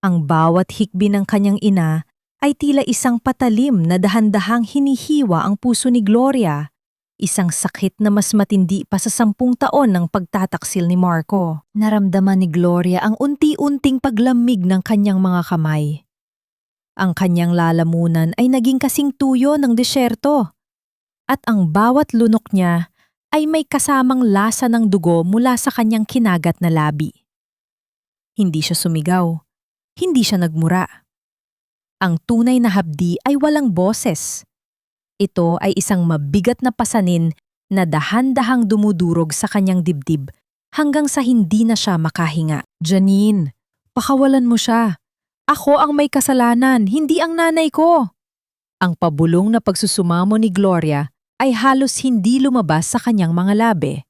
Ang bawat hikbi ng kanyang ina ay tila isang patalim na dahan-dahang hinihiwa ang puso ni Gloria, isang sakit na mas matindi pa sa 10 taon ng pagtataksil ni Marco. Naramdaman ni Gloria ang unti-unting paglamig ng kanyang mga kamay. Ang kanyang lalamunan ay naging kasing tuyo ng desyerto, at ang bawat lunok niya ay may kasamang lasa ng dugo mula sa kanyang kinagat na labi. Hindi siya sumigaw, hindi siya nagmura. Ang tunay na hapdi ay walang boses. Ito ay isang mabigat na pasanin na dahan-dahang dumudurog sa kanyang dibdib hanggang sa hindi na siya makahinga. Janine, pakawalan mo siya. Ako ang may kasalanan, hindi ang nanay ko. Ang pabulong na pagsusumamo ni Gloria ay halos hindi lumabas sa kanyang mga labi.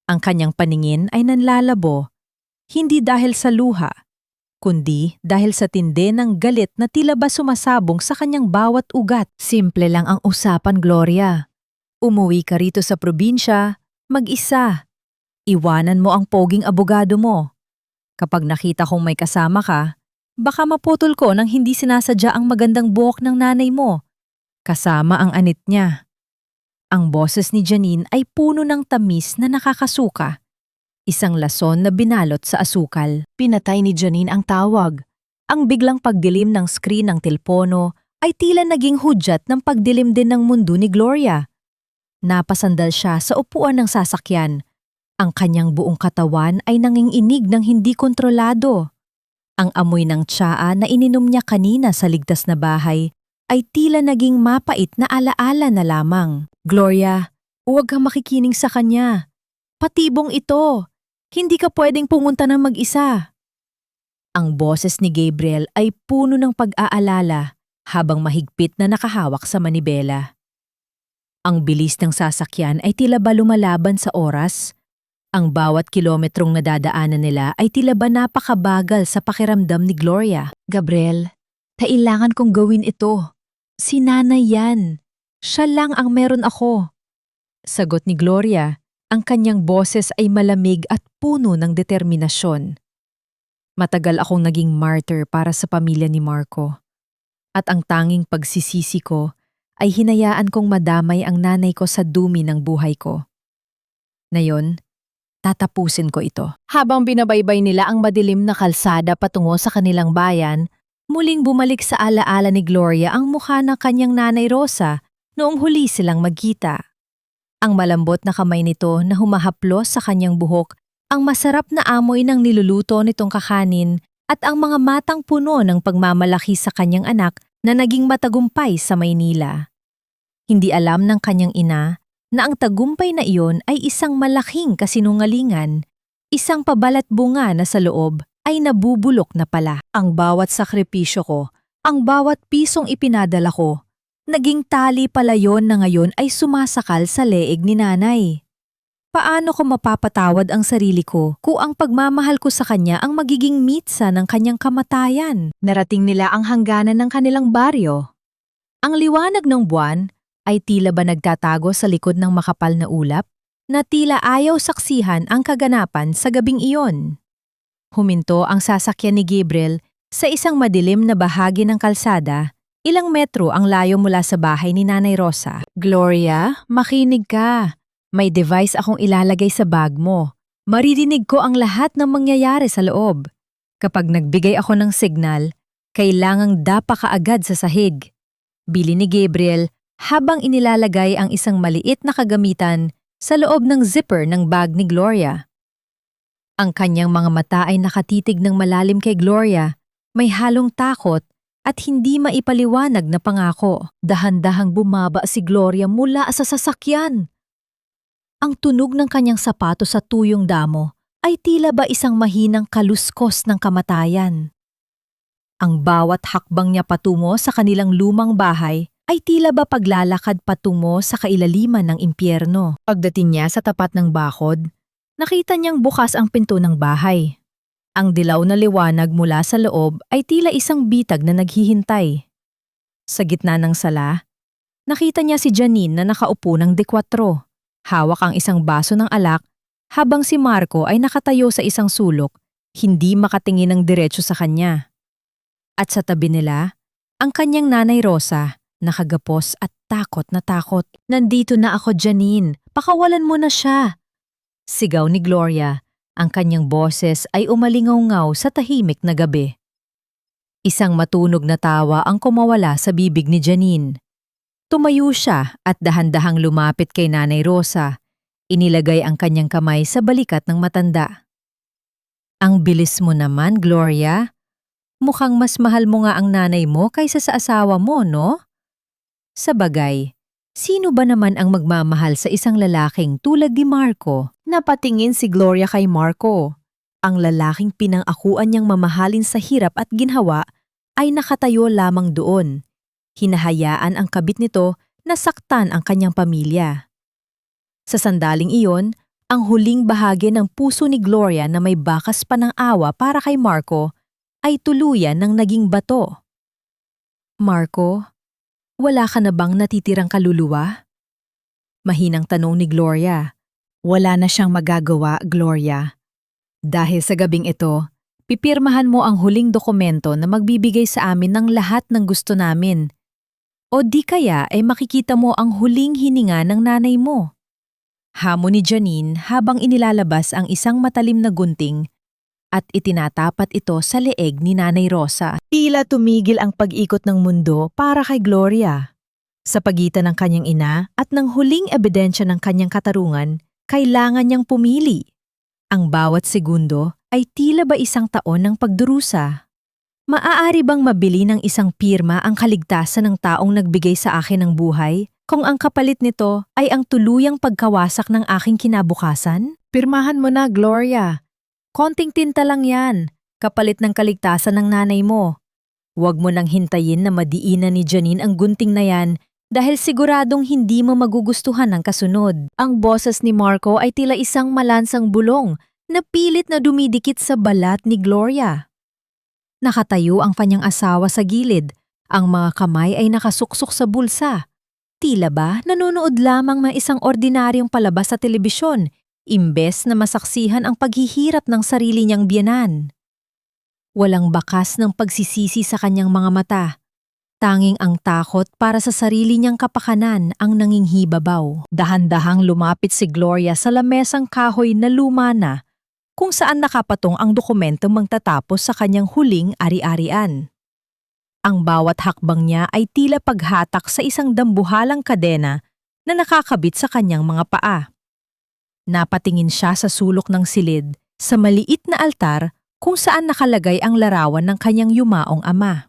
Ang kanyang paningin ay nanlalabo, hindi dahil sa luha, kundi dahil sa tindi ng galit na tila ba sumasabong sa kanyang bawat ugat. Simple lang ang usapan, Gloria. Umuwi ka rito sa probinsya, mag-isa. Iwanan mo ang poging abogado mo. Kapag nakita kong may kasama ka, baka maputol ko nang hindi sinasadya ang magandang buhok ng nanay mo, kasama ang anit niya. Ang boses ni Janine ay puno ng tamis na nakakasuka. Isang lason na binalot sa asukal. Pinatay ni Janine ang tawag. Ang biglang pagdilim ng screen ng telepono ay tila naging hudyat ng pagdilim din ng mundo ni Gloria. Napasandal siya sa upuan ng sasakyan. Ang kanyang buong katawan ay nanginginig ng hindi kontrolado. Ang amoy ng tsaa na ininom niya kanina sa ligtas na bahay ay tila naging mapait na alaala na lamang. Gloria, huwag kang makikinig sa kanya. Patibong ito. Hindi ka pwedeng pumunta ng mag-isa. Ang boses ni Gabriel ay puno ng pag-aalala habang mahigpit na nakahawak sa manibela. Ang bilis ng sasakyan ay tila ba lumalaban sa oras. Ang bawat kilometrong nadadaanan nila ay tila ba napakabagal sa pakiramdam ni Gloria. Gabriel, kailangan kong gawin ito. Si nanay yan. Siya lang ang meron ako. Sagot ni Gloria. Ang kanyang boses ay malamig at puno ng determinasyon. Matagal akong naging martyr para sa pamilya ni Marco. At ang tanging pagsisisi ko ay hinayaan kong madamay ang nanay ko sa dumi ng buhay ko. Ngayon, tatapusin ko ito. Habang binabaybay nila ang madilim na kalsada patungo sa kanilang bayan, muling bumalik sa alaala ni Gloria ang mukha ng kanyang nanay Rosa noong huli silang magkita. Ang malambot na kamay nito na humahaplos sa kanyang buhok, ang masarap na amoy ng niluluto nitong kakanin at ang mga matang puno ng pagmamalaki sa kanyang anak na naging matagumpay sa Maynila. Hindi alam ng kanyang ina na ang tagumpay na iyon ay isang malaking kasinungalingan, isang pabalat bunga na sa loob ay nabubulok na pala. Ang bawat sakripisyo ko, ang bawat pisong ipinadala ko, naging tali pala yon na ngayon ay sumasakal sa leeg ni nanay. Paano ko mapapatawad ang sarili ko kung ang pagmamahal ko sa kanya ang magiging mitsa ng kanyang kamatayan? Narating nila ang hangganan ng kanilang baryo. Ang liwanag ng buwan ay tila ba nagtatago sa likod ng makapal na ulap na tila ayaw saksihan ang kaganapan sa gabing iyon. Huminto ang sasakyan ni Gabriel sa isang madilim na bahagi ng kalsada. Ilang metro ang layo mula sa bahay ni Nanay Rosa. Gloria, makinig ka. May device akong ilalagay sa bag mo. Maririnig ko ang lahat ng mangyayari sa loob. Kapag nagbigay ako ng signal, kailangang dapa ka agad sa sahig. Bili ni Gabriel habang inilalagay ang isang maliit na kagamitan sa loob ng zipper ng bag ni Gloria. Ang kanyang mga mata ay nakatitig ng malalim kay Gloria, may halong takot at hindi maipaliwanag na pangako. Dahan-dahang bumaba si Gloria mula sa sasakyan. Ang tunog ng kanyang sapatos sa tuyong damo ay tila ba isang mahinang kaluskos ng kamatayan. Ang bawat hakbang niya patungo sa kanilang lumang bahay ay tila ba paglalakad patungo sa kailaliman ng impyerno. Pagdating niya sa tapat ng bakod, nakita niyang bukas ang pinto ng bahay. Ang dilaw na liwanag mula sa loob ay tila isang bitag na naghihintay. Sa gitna ng sala, nakita niya si Janine na nakaupo ng D4. Hawak ang isang baso ng alak habang si Marco ay nakatayo sa isang sulok, hindi makatingin ng diretso sa kanya. At sa tabi nila, ang kanyang nanay Rosa, nakagapos at takot na takot. "Nandito na ako, Janine. Pakawalan mo na siya." Sigaw ni Gloria. Ang kanyang boses ay umalingaw-ngaw sa tahimik na gabi. Isang matunog na tawa ang kumawala sa bibig ni Janine. Tumayo siya at dahan-dahang lumapit kay Nanay Rosa. Inilagay ang kanyang kamay sa balikat ng matanda. "Ang bilis mo naman, Gloria. Mukhang mas mahal mo nga ang nanay mo kaysa sa asawa mo, no?" Sabagay, sino ba naman ang magmamahal sa isang lalaking tulad ni Marco? Napatingin si Gloria kay Marco. Ang lalaking pinang-akuan niyang mamahalin sa hirap at ginhawa ay nakatayo lamang doon. Hinahayaan ang kabit nito na saktan ang kanyang pamilya. Sa sandaling iyon, ang huling bahagi ng puso ni Gloria na may bakas pa ng awa para kay Marco ay tuluyan ng naging bato. "Marco, wala ka na bang natitirang kaluluwa?" Mahinang tanong ni Gloria. "Wala na siyang magagawa, Gloria. Dahil sa gabing ito, pipirmahan mo ang huling dokumento na magbibigay sa amin ng lahat ng gusto namin. O di kaya ay makikita mo ang huling hininga ng nanay mo." Hamon ni Janine habang inilalabas ang isang matalim na gunting at itinatapat ito sa leeg ni Nanay Rosa. Tila tumigil ang pag-ikot ng mundo para kay Gloria. Sa pagitan ng kanyang ina at ng huling ebidensya ng kanyang katarungan, kailangan niyang pumili. Ang bawat segundo ay tila ba isang taon ng pagdurusa. Maaari bang mabili ng isang pirma ang kaligtasan ng taong nagbigay sa akin ng buhay kung ang kapalit nito ay ang tuluyang pagkawasak ng aking kinabukasan? Pirmahan mo na, Gloria. Konting tinta lang yan, kapalit ng kaligtasan ng nanay mo. Huwag mo nang hintayin na madiinan ni Janine ang gunting na yan dahil siguradong hindi mo magugustuhan ang kasunod. Ang boses ni Marco ay tila isang malansang bulong na pilit na dumidikit sa balat ni Gloria. Nakatayo ang kanyang asawa sa gilid. Ang mga kamay ay nakasuksok sa bulsa. Tila ba nanonood lamang ng isang ordinaryong palabas sa telebisyon, imbes na masaksihan ang paghihirap ng sarili niyang biyenan. Walang bakas ng pagsisisi sa kanyang mga mata. Tanging ang takot para sa sarili niyang kapakanan ang nanginghibabaw. Dahan-dahang lumapit si Gloria sa lamesang kahoy na luma na, kung saan nakapatong ang dokumentong magtatapos sa kanyang huling ari-arian. Ang bawat hakbang niya ay tila paghatak sa isang dambuhalang kadena na nakakabit sa kanyang mga paa. Napatingin siya sa sulok ng silid, sa maliit na altar kung saan nakalagay ang larawan ng kanyang yumaong ama.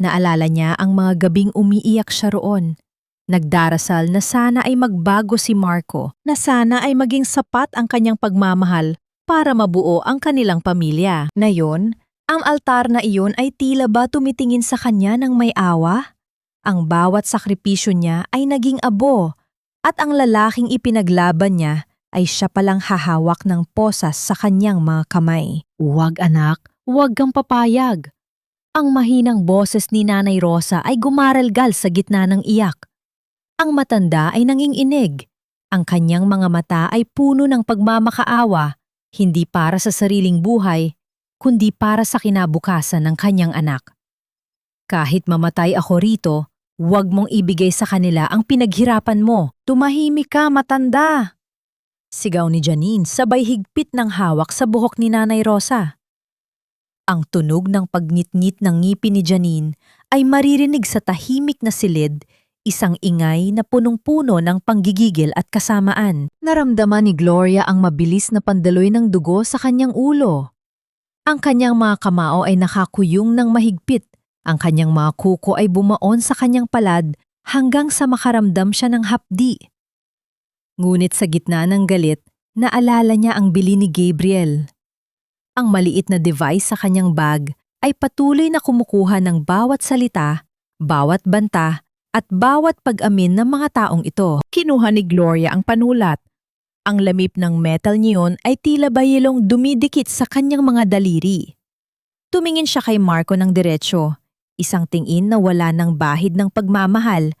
Naalala niya ang mga gabing umiiyak siya roon. Nagdarasal na sana ay magbago si Marco, na sana ay maging sapat ang kanyang pagmamahal para mabuo ang kanilang pamilya. Ngayon, ang altar na iyon ay tila ba tumitingin sa kanya ng may awa? Ang bawat sakripisyo niya ay naging abo, at ang lalaking ipinaglaban niya ay siya palang hahawak ng posas sa kanyang mga kamay. "Huwag anak, huwag kang papayag." Ang mahinang boses ni Nanay Rosa ay gumaralgal sa gitna ng iyak. Ang matanda ay nanginginig. Ang kanyang mga mata ay puno ng pagmamakaawa, hindi para sa sariling buhay, kundi para sa kinabukasan ng kanyang anak. "Kahit mamatay ako rito, huwag mong ibigay sa kanila ang pinaghirapan mo. Tumahimik ka, matanda!" Sigaw ni Janine sabay higpit ng hawak sa buhok ni Nanay Rosa. Ang tunog ng pagnitnit ng ngipin ni Janine ay maririnig sa tahimik na silid, isang ingay na punong-puno ng panggigigil at kasamaan. Naramdaman ni Gloria ang mabilis na pandaloy ng dugo sa kanyang ulo. Ang kanyang mga kamao ay nakakuyong ng mahigpit Ang kanyang mga kuko ay bumaon sa kanyang palad hanggang sa makaramdam siya ng hapdi. Ngunit sa gitna ng galit, naalala niya ang bili ni Gabriel. Ang maliit na device sa kanyang bag ay patuloy na kumukuha ng bawat salita, bawat banta, at bawat pag-amin ng mga taong ito. Kinuha ni Gloria ang panulat. Ang lamip ng metal niyon ay tila bayilong dumidikit sa kanyang mga daliri. Tumingin siya kay Marco ng diretsyo, isang tingin na wala ng bahid ng pagmamahal,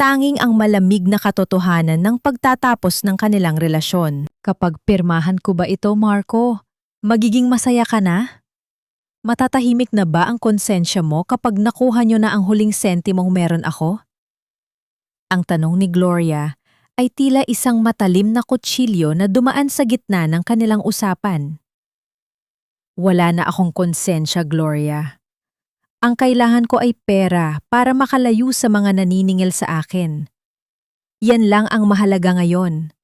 tanging ang malamig na katotohanan ng pagtatapos ng kanilang relasyon. Kapag pirmahan ko ba ito, Marco? Magiging masaya ka na? Matatahimik na ba ang konsensya mo kapag nakuha niyo na ang huling sentimong meron ako? Ang tanong ni Gloria ay tila isang matalim na kutsilyo na dumaan sa gitna ng kanilang usapan. Wala na akong konsensya, Gloria. Ang kailangan ko ay pera para makalayo sa mga naniningil sa akin. Yan lang ang mahalaga ngayon.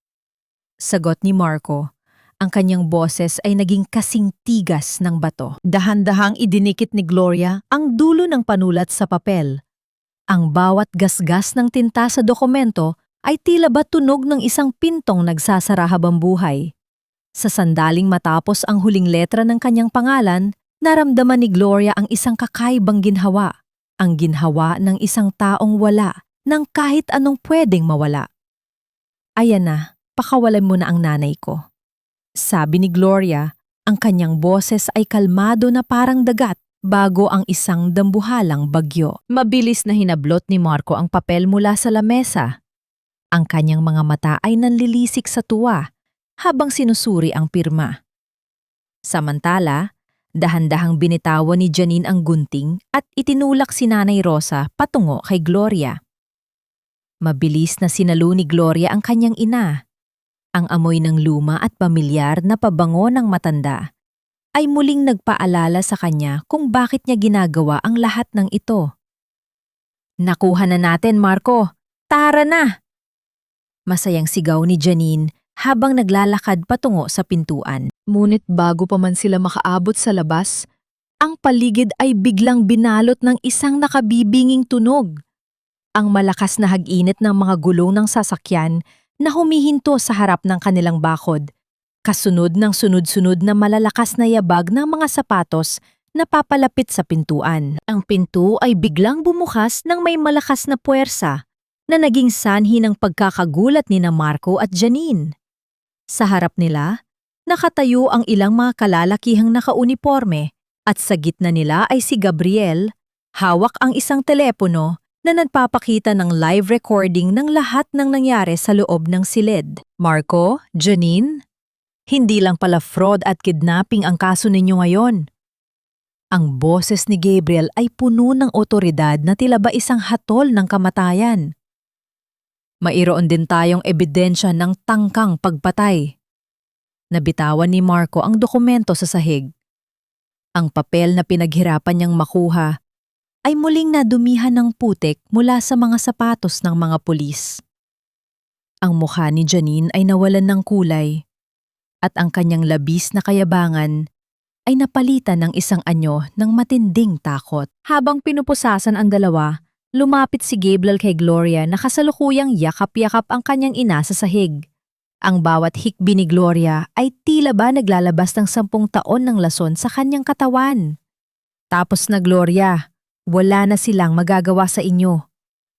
Sagot ni Marco. Ang kanyang boses ay naging kasing tigas ng bato. Dahan-dahang idinikit ni Gloria ang dulo ng panulat sa papel. Ang bawat gasgas ng tinta sa dokumento ay tila ba tunog ng isang pintong nagsasara habang buhay. Sa sandaling matapos ang huling letra ng kanyang pangalan, naramdaman ni Gloria ang isang kakaibang ginhawa. Ang ginhawa ng isang taong wala ng kahit anong pwedeng mawala. Ayan na, pakawalan mo na ang nanay ko. Sabi ni Gloria, ang kanyang boses ay kalmado na parang dagat bago ang isang dambuhalang bagyo. Mabilis na hinablot ni Marco ang papel mula sa lamesa. Ang kanyang mga mata ay nanlilisik sa tuwa habang sinusuri ang pirma. Samantala, dahan-dahang binitawan ni Janine ang gunting at itinulak si Nanay Rosa patungo kay Gloria. Mabilis na sinalo ni Gloria ang kanyang ina. Ang amoy ng luma at pamilyar na pabango ng matanda ay muling nagpaalala sa kanya kung bakit niya ginagawa ang lahat ng ito. Nakuha na natin, Marco! Tara na! Masayang sigaw ni Janine habang naglalakad patungo sa pintuan. Ngunit bago pa man sila makaabot sa labas, ang paligid ay biglang binalot ng isang nakabibinging tunog. Ang malakas na hag-init ng mga gulong ng sasakyan na humihinto sa harap ng kanilang bakod, kasunod ng sunod-sunod na malalakas na yabag ng mga sapatos na papalapit sa pintuan. Ang pinto ay biglang bumukas ng may malakas na puwersa na naging sanhi ng pagkakagulat ni na Marco at Janine. Sa harap nila, nakatayo ang ilang mga kalalakihang nakauniporme at sa gitna nila ay si Gabriel, hawak ang isang telepono na nagpapakita ng live recording ng lahat ng nangyari sa loob ng silid. Marco, Janine, hindi lang pala fraud at kidnapping ang kaso ninyo ngayon. Ang boses ni Gabriel ay puno ng otoridad na tila ba isang hatol ng kamatayan. Mayroon din tayong ebidensya ng tangkang pagpatay. Nabitawan ni Marco ang dokumento sa sahig. Ang papel na pinaghirapan niyang makuha ay muling nadumihan ng putik mula sa mga sapatos ng mga pulis. Ang mukha ni Janine ay nawalan ng kulay at ang kanyang labis na kayabangan ay napalitan ng isang anyo ng matinding takot. Habang pinupusasan ang dalawa, lumapit si Gabriel kay Gloria na kasalukuyang yakap-yakap ang kanyang ina sa sahig. Ang bawat hikbi ni Gloria ay tila ba naglalabas ng 10 taon ng lason sa kanyang katawan. Tapos na, Gloria, wala na silang magagawa sa inyo.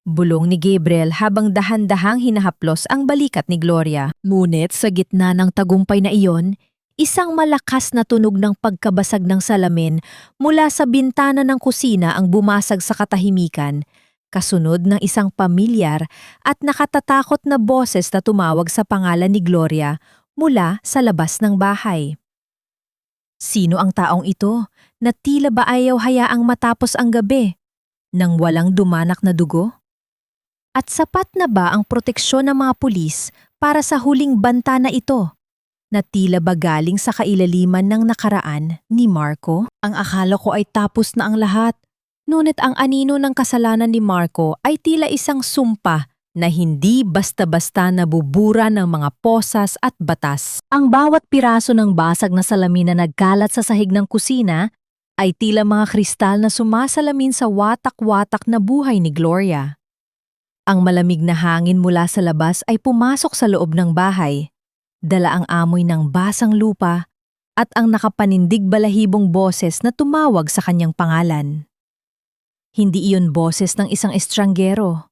Bulong ni Gabriel habang dahan-dahang hinahaplos ang balikat ni Gloria. Ngunit sa gitna ng tagumpay na iyon, isang malakas na tunog ng pagkabasag ng salamin mula sa bintana ng kusina ang bumasag sa katahimikan, kasunod ng isang pamilyar at nakatatakot na boses na tumawag sa pangalan ni Gloria mula sa labas ng bahay. Sino ang taong ito na tila ba ayaw hayaang matapos ang gabi nang walang dumanak na dugo? At sapat na ba ang proteksyon ng mga pulis para sa huling banta na ito na tila ba galing sa kailaliman ng nakaraan ni Marco? Ang akala ko ay tapos na ang lahat, ngunit ang anino ng kasalanan ni Marco ay tila isang sumpa na hindi basta-basta nabubura ng mga posas at batas. Ang bawat piraso ng basag na salamin na nagkalat sa sahig ng kusina ay tila mga kristal na sumasalamin sa watak-watak na buhay ni Gloria. Ang malamig na hangin mula sa labas ay pumasok sa loob ng bahay, dala ang amoy ng basang lupa at ang nakapanindig balahibong boses na tumawag sa kanyang pangalan. Hindi iyon boses ng isang estranggero.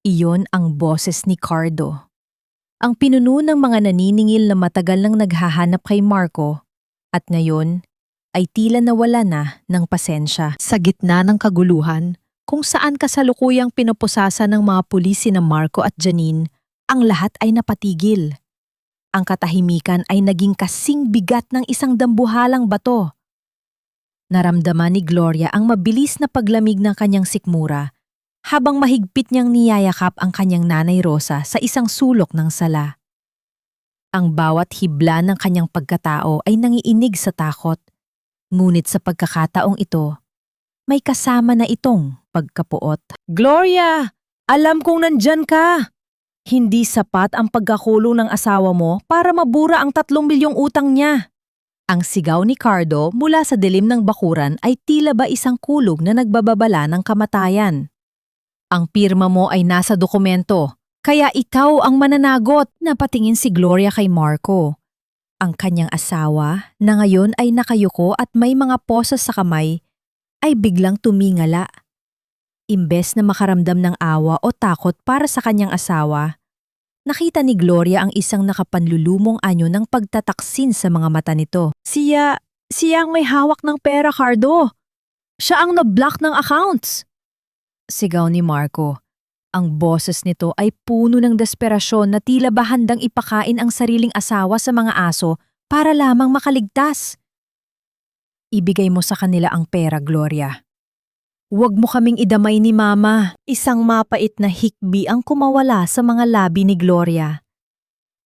Iyon ang boses ni Cardo. Ang pinuno ng mga naniningil na matagal nang naghahanap kay Marco at ngayon ay tila nawala na ng pasensya. Sa gitna ng kaguluhan, kung saan kasalukuyang pinupusasa ng mga pulis sina Marco at Janine, ang lahat ay napatigil. Ang katahimikan ay naging kasing bigat ng isang dambuhalang bato. Naramdaman ni Gloria ang mabilis na paglamig ng kanyang sikmura habang mahigpit niyang niyayakap ang kanyang nanay Rosa sa isang sulok ng sala. Ang bawat hibla ng kanyang pagkatao ay nangiinig sa takot, ngunit sa pagkakataong ito, may kasama na itong pagkapuot. Gloria! Alam kong nandyan ka! Hindi sapat ang pagkakulong ng asawa mo para mabura ang 3 milyong utang niya. Ang sigaw ni Cardo mula sa dilim ng bakuran ay tila ba isang kulog na nagbababala ng kamatayan. Ang pirma mo ay nasa dokumento, kaya ikaw ang mananagot. Napatingin si Gloria kay Marco. Ang kanyang asawa, na ngayon ay nakayuko at may mga posas sa kamay, ay biglang tumingala. Imbes na makaramdam ng awa o takot para sa kanyang asawa, nakita ni Gloria ang isang nakapanlulumong anyo ng pagtataksin sa mga mata nito. Siya ang may hawak ng pera, Cardo. Siya ang na-block ng accounts. Sigaw ni Marco. Ang boses nito ay puno ng desperasyon na tila ba handang ipakain ang sariling asawa sa mga aso para lamang makaligtas. Ibigay mo sa kanila ang pera, Gloria. Huwag mo kaming idamay ni Mama. Isang mapait na hikbi ang kumawala sa mga labi ni Gloria.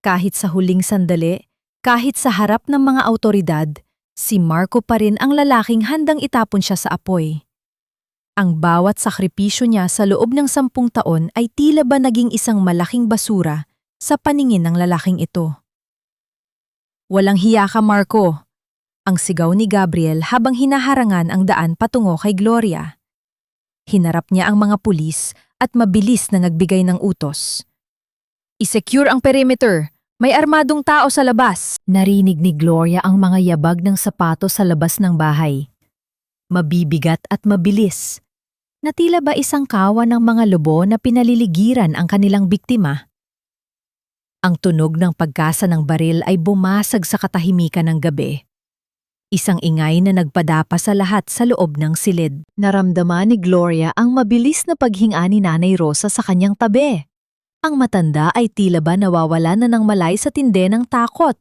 Kahit sa huling sandali, kahit sa harap ng mga awtoridad, si Marco pa rin ang lalaking handang itapon siya sa apoy. Ang bawat sakripisyo niya sa loob ng 10 taon ay tila ba naging isang malaking basura sa paningin ng lalaking ito. Walang hiya ka, Marco! Ang sigaw ni Gabriel habang hinaharangan ang daan patungo kay Gloria. Hinarap niya ang mga pulis at mabilis na nagbigay ng utos. I-secure ang perimeter! May armadong tao sa labas! Narinig ni Gloria ang mga yabag ng sapatos sa labas ng bahay. Mabibigat at mabilis, na tila ba isang kawan ng mga lobo na pinaliligiran ang kanilang biktima. Ang tunog ng pagkasa ng baril ay bumasag sa katahimikan ng gabi. Isang ingay na nagpadapa sa lahat sa loob ng silid. Naramdaman ni Gloria ang mabilis na paghinga ni Nanay Rosa sa kanyang tabi. Ang matanda ay tila ba nawawala na ng malay sa tindi ng takot.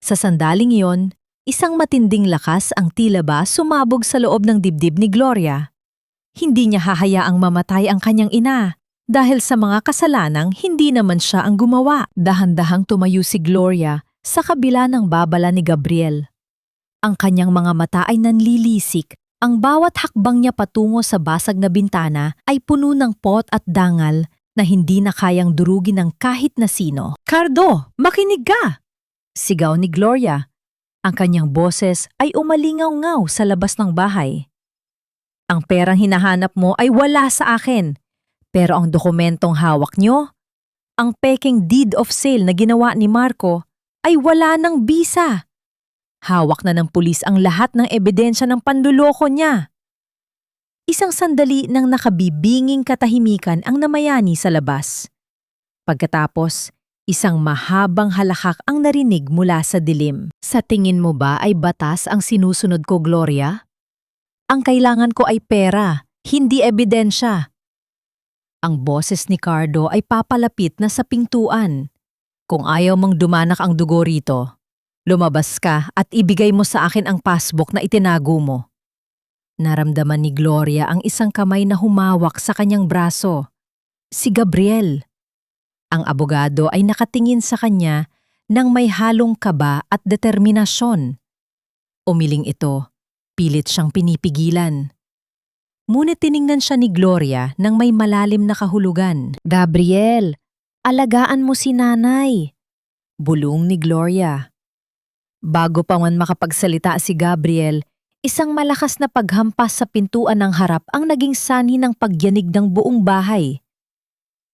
Sa sandaling iyon, isang matinding lakas ang tila ba sumabog sa loob ng dibdib ni Gloria. Hindi niya hahayaang mamatay ang kanyang ina dahil sa mga kasalanang hindi naman siya ang gumawa. Dahan-dahang tumayo si Gloria sa kabila ng babala ni Gabriel. Ang kanyang mga mata ay nanlilisik. Ang bawat hakbang niya patungo sa basag na bintana ay puno ng pot at dangal na hindi na kayang durugin ng kahit na sino. Cardo, makinig ka! Sigaw ni Gloria. Ang kanyang boses ay umalingaw-ngaw sa labas ng bahay. Ang perang hinahanap mo ay wala sa akin. Pero ang dokumentong hawak nyo, ang peking deed of sale na ginawa ni Marco, ay wala ng bisa. Hawak na ng pulis ang lahat ng ebidensya ng panluloko niya. Isang sandali ng nakabibinging katahimikan ang namayani sa labas. Pagkatapos, isang mahabang halakak ang narinig mula sa dilim. Sa tingin mo ba ay batas ang sinusunod ko, Gloria? Ang kailangan ko ay pera, hindi ebidensya. Ang boses ni Cardo ay papalapit na sa pintuan. Kung ayaw mong dumanak ang dugo rito, lumabas ka at ibigay mo sa akin ang passbook na itinago mo. Naramdaman ni Gloria ang isang kamay na humawak sa kanyang braso. Si Gabriel. Ang abogado ay nakatingin sa kanya nang may halong kaba at determinasyon. Umiling ito, pilit siyang pinipigilan. Ngunit tiningnan siya ni Gloria nang may malalim na kahulugan. Gabriel, alagaan mo si nanay. Bulong ni Gloria. Bago pa man makapagsalita si Gabriel, Isang malakas na paghampas sa pintuan ng harap ang naging sanhi ng pagyanig ng buong bahay.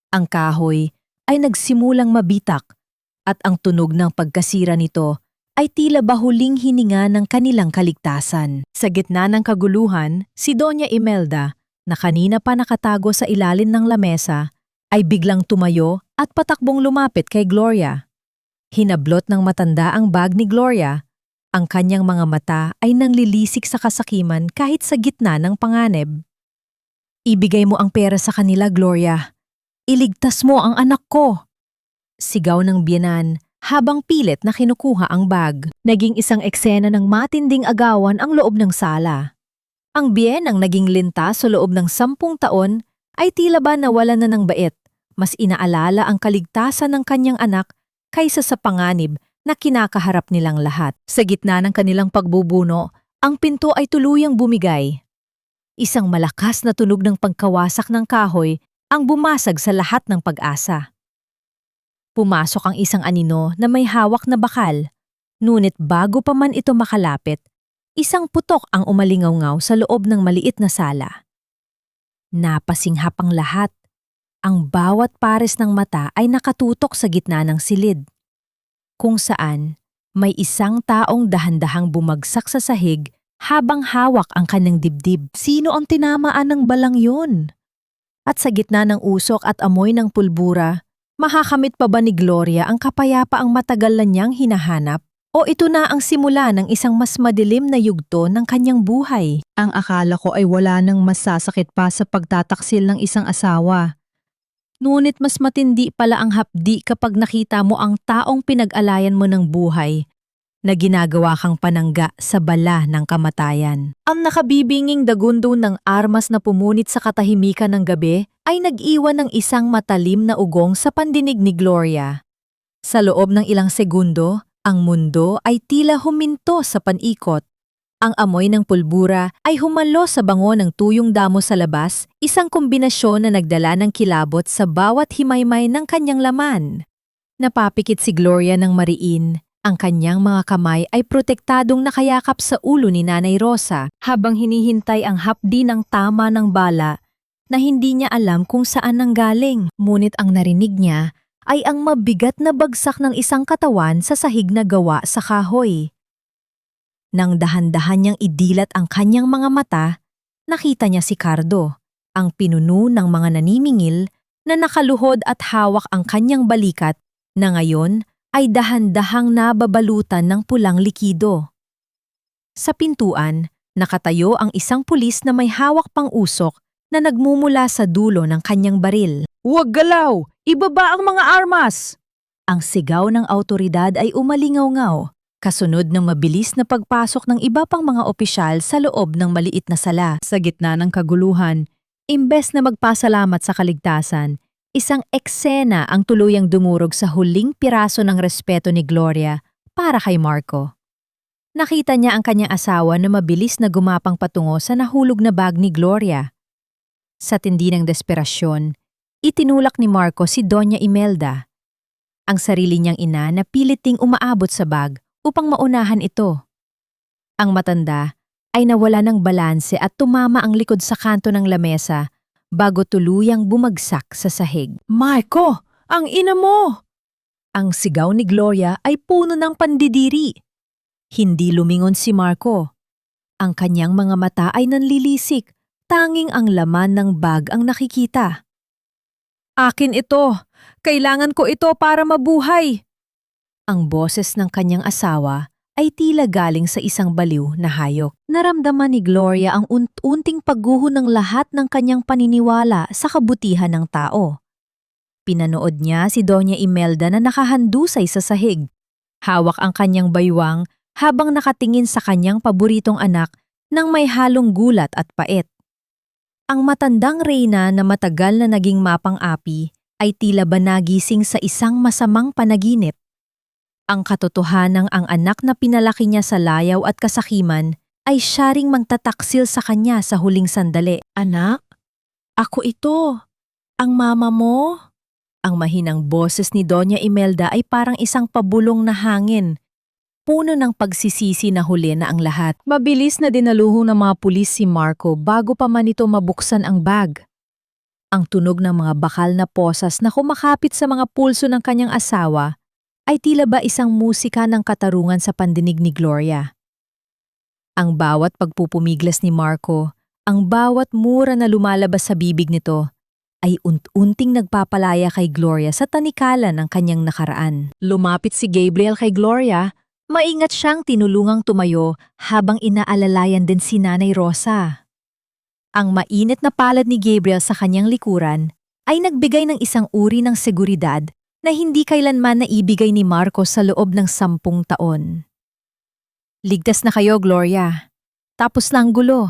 Ang kahoy ay nagsimulang mabitak at ang tunog ng pagkasira nito ay tila bahuling hininga ng kanilang kaligtasan. Sa gitna ng kaguluhan, si Doña Imelda, na kanina pa nakatago sa ilalim ng lamesa, ay biglang tumayo at patakbong lumapit kay Gloria. Hinablot ng matanda ang bag ni Gloria. Ang kanyang mga mata ay nanlilisik sa kasakiman kahit sa gitna ng panganib. "Ibigay mo ang pera sa kanila, Gloria. Iligtas mo ang anak ko!" Sigaw ng biyenan habang pilit na kinukuha ang bag. Naging isang eksena ng matinding agawan ang loob ng sala. Ang biyenang naging lintas sa loob ng 10 taon ay tila ba nawalan na ng bait. Mas inaalala ang kaligtasan ng kanyang anak kaysa sa panganib na kinakaharap nilang lahat. Sa gitna ng kanilang pagbubuno, ang pinto ay tuluyang bumigay. Isang malakas na tunog ng pagkawasak ng kahoy ang bumasag sa lahat ng pag-asa. Pumasok ang isang anino na may hawak na bakal, ngunit bago pa man ito makalapit, isang putok ang umalingaw-ngaw sa loob ng maliit na sala. Napasinghap ang lahat. Ang bawat pares ng mata ay nakatutok sa gitna ng silid, kung saan may isang taong dahan-dahang bumagsak sa sahig habang hawak ang kanyang dibdib. Sino ang tinamaan ng balang yun? At sa gitna ng usok at amoy ng pulbura, makakamit pa ba ni Gloria ang kapayapaang matagal na niyang hinahanap? O ito na ang simula ng isang mas madilim na yugto ng kanyang buhay? Ang akala ko ay wala nang masasakit pa sa pagtataksil ng isang asawa. Ngunit mas matindi pala ang hapdi kapag nakita mo ang taong pinag-alayan mo ng buhay na ginagawa kang panangga sa bala ng kamatayan. Ang nakabibinging dagundo ng armas na pumunit sa katahimikan ng gabi ay nag-iwan ng isang matalim na ugong sa pandinig ni Gloria. Sa loob ng ilang segundo, ang mundo ay tila huminto sa panikot. Ang amoy ng pulbura ay humalo sa bango ng tuyong damo sa labas, isang kombinasyon na nagdala ng kilabot sa bawat himaymay ng kanyang laman. Napapikit si Gloria ng mariin. Ang kanyang mga kamay ay protektadong nakayakap sa ulo ni Nanay Rosa habang hinihintay ang hapdi ng tama ng bala na hindi niya alam kung saan nanggaling. Ngunit ang narinig niya ay ang mabigat na bagsak ng isang katawan sa sahig na gawa sa kahoy. Nang dahan-dahan niyang idilat ang kanyang mga mata, nakita niya si Cardo, ang pinuno ng mga naniningil na nakaluhod at hawak ang kanyang balikat na ngayon ay dahan-dahang nababalutan ng pulang likido. Sa pintuan, nakatayo ang isang pulis na may hawak pang usok na nagmumula sa dulo ng kanyang baril. "Huwag galaw! Ibaba ang mga armas!" Ang sigaw ng awtoridad ay umalingaw-ngaw, kasunod ng mabilis na pagpasok ng iba pang mga opisyal sa loob ng maliit na sala. Sa gitna ng kaguluhan, imbes na magpasalamat sa kaligtasan, isang eksena ang tuluyang dumurog sa huling piraso ng respeto ni Gloria para kay Marco. Nakita niya ang kanyang asawa na mabilis na gumapang patungo sa nahulog na bag ni Gloria. Sa tindi ng desperasyon, itinulak ni Marco si Doña Imelda, ang sarili niyang ina na piliting umaabot sa bag upang maunahan ito. Ang matanda ay nawala ng balanse at tumama ang likod sa kanto ng lamesa bago tuluyang bumagsak sa sahig. "Marco! Ang ina mo!" Ang sigaw ni Gloria ay puno ng pandidiri. Hindi lumingon si Marco. Ang kanyang mga mata ay nanlilisik, tanging ang laman ng bag ang nakikita. "Akin ito! Kailangan ko ito para mabuhay!" Ang boses ng kanyang asawa ay tila galing sa isang baliw na hayop. Naramdaman ni Gloria ang unting pagguho ng lahat ng kanyang paniniwala sa kabutihan ng tao. Pinanood niya si Doña Imelda na nakahandusay sa sahig. Hawak ang kanyang baywang habang nakatingin sa kanyang paboritong anak nang may halong gulat at pait. Ang matandang reyna na matagal na naging mapang-api ay tila ba nagising sa isang masamang panaginip. Ang katotohanang ang anak na pinalaki niya sa layaw at kasakiman ay siya ring magtataksil sa kanya sa huling sandali. "Anak, ako ito. Ang mama mo." Ang mahinang boses ni Doña Imelda ay parang isang pabulong na hangin. puno ng pagsisisi na huli na ang lahat. Mabilis na dinaluhong ng mga pulis si Marco bago pa man ito mabuksan ang bag. Ang tunog ng mga bakal na posas na kumakapit sa mga pulso ng kanyang asawa ay tila ba isang musika ng katarungan sa pandinig ni Gloria. Ang bawat pagpupumiglas ni Marco, ang bawat mura na lumalabas sa bibig nito, ay unting nagpapalaya kay Gloria sa tanikalan ng kanyang nakaraan. Lumapit si Gabriel kay Gloria, maingat siyang tinulungang tumayo habang inaalalayan din si Nanay Rosa. Ang mainit na palad ni Gabriel sa kanyang likuran ay nagbigay ng isang uri ng seguridad na hindi kailanman naibigay ni Marco sa loob ng 10 taon. Ligtas na kayo, Gloria. Tapos na ang gulo.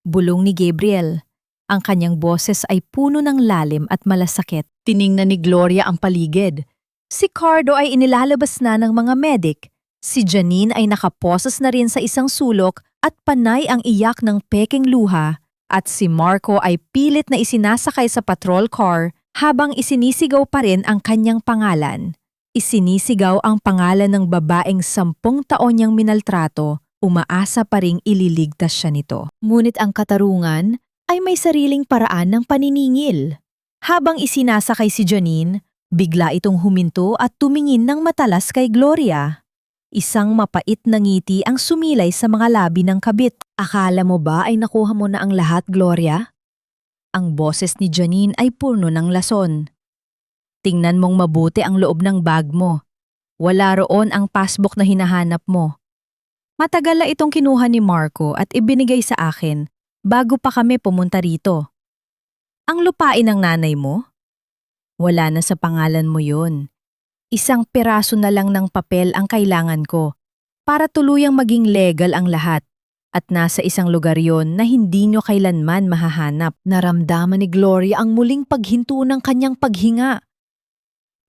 Bulong ni Gabriel. Ang kanyang boses ay puno ng lalim at malasakit. Tiningnan ni Gloria ang paligid. Si Cardo ay inilalabas na ng mga medic. Si Janine ay nakaposas na rin sa isang sulok at panay ang iyak ng peking luha. At si Marco ay pilit na isinasakay sa patrol car habang isinisigaw pa rin ang kanyang pangalan. Isinisigaw ang pangalan ng babaeng 10 taon niyang minaltrato, umaasa pa ring ililigtas siya nito. Ngunit ang katarungan ay may sariling paraan ng paniningil. Habang isinasakay si Janine, bigla itong huminto at tumingin ng matalas kay Gloria. Isang mapait na ngiti ang sumilay sa mga labi ng kabit. Akala mo ba ay nakuha mo na ang lahat, Gloria? Ang boses ni Janine ay puno ng lason. Tingnan mong mabuti ang loob ng bag mo. Wala roon ang passbook na hinahanap mo. Matagal na itong kinuha ni Marco at ibinigay sa akin bago pa kami pumunta rito. Ang lupain ng nanay mo? Wala na sa pangalan mo yun. Isang piraso na lang ng papel ang kailangan ko para tuluyang maging legal ang lahat at nasa isang lugar yon na hindi nyo kailanman mahahanap. Naramdaman ni Gloria ang muling paghinto ng kanyang paghinga.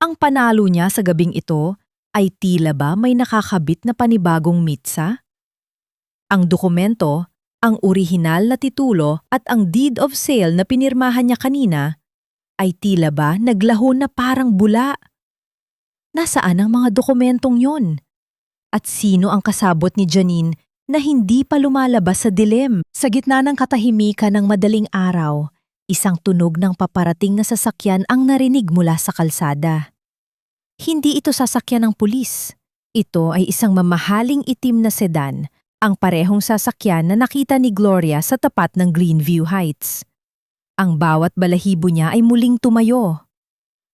Ang panalo niya sa gabing ito ay tila ba may nakakabit na panibagong mitsa? Ang dokumento, ang orihinal na titulo at ang deed of sale na pinirmahan niya kanina ay tila ba naglaho na parang bula. Nasaan ang mga dokumentong yon? At sino ang kasabot ni Janine na hindi pa lumalabas sa dilim? Sa gitna ng katahimikan ng madaling araw, isang tunog ng paparating na sasakyan ang narinig mula sa kalsada. Hindi ito sasakyan ng pulis. Ito ay isang mamahaling itim na sedan, ang parehong sasakyan na nakita ni Gloria sa tapat ng Greenview Heights. Ang bawat balahibo niya ay muling tumayo.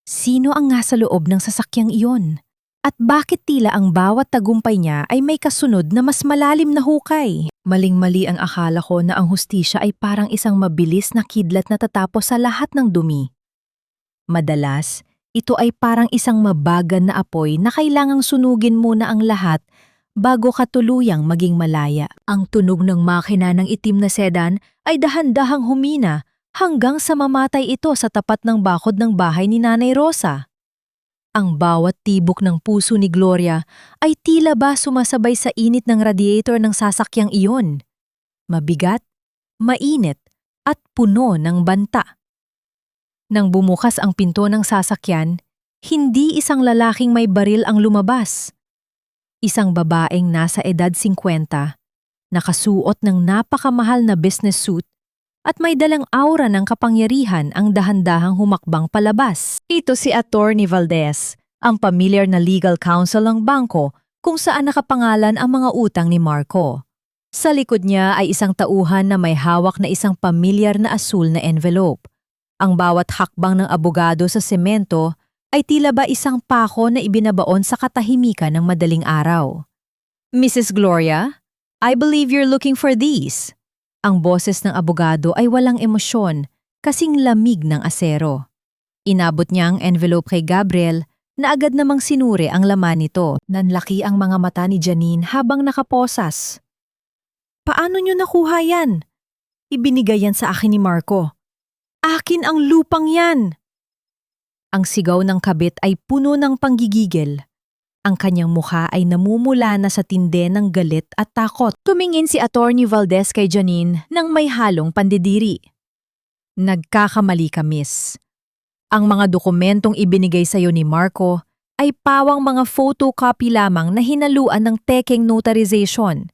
Sino ang nasa loob ng sasakyang iyon? At bakit tila ang bawat tagumpay niya ay may kasunod na mas malalim na hukay? Maling-mali ang akala ko na ang hustisya ay parang isang mabilis na kidlat na tatapos sa lahat ng dumi. Madalas, ito ay parang isang mabagan na apoy na kailangang sunugin muna ang lahat bago katuluyang maging malaya. Ang tunog ng makina ng itim na sedan ay dahan-dahang humina hanggang sa mamatay ito sa tapat ng bakod ng bahay ni Nanay Rosa. Ang bawat tibok ng puso ni Gloria ay tila ba sumasabay sa init ng radiator ng sasakyang iyon. Mabigat, mainit, at puno ng banta. Nang bumukas ang pinto ng sasakyan, hindi isang lalaking may baril ang lumabas. Isang babaeng nasa edad 50, nakasuot ng napakamahal na business suit at may dalang aura ng kapangyarihan ang dahan-dahang humakbang palabas. Ito si Attorney Valdez, ang familiar na legal counsel ng bangko kung saan nakapangalan ang mga utang ni Marco. Sa likod niya ay isang tauhan na may hawak na isang pamilyar na asul na envelope. Ang bawat hakbang ng abogado sa semento ay tila ba isang pako na ibinabaon sa katahimikan ng madaling araw. Mrs. Gloria, I believe you're looking for these. Ang boses ng abogado ay walang emosyon, kasing lamig ng asero. Inabot niya ang envelope kay Gabriel na agad namang sinuri ang laman nito. Nanlaki ang mga mata ni Janine habang nakaposas. Paano niyo nakuha yan? Ibinigay yan sa akin ni Marco. Akin ang lupang yan! Ang sigaw ng kabit ay puno ng panggigigil. Ang kanyang mukha ay namumula na sa tinde ng galit at takot. Tumingin si Attorney Valdez kay Janine nang may halong pandidiri. Nagkakamali ka, miss. Ang mga dokumentong ibinigay sa iyo ni Marco ay pawang mga photocopy lamang na hinaluan ng tekeng notarization.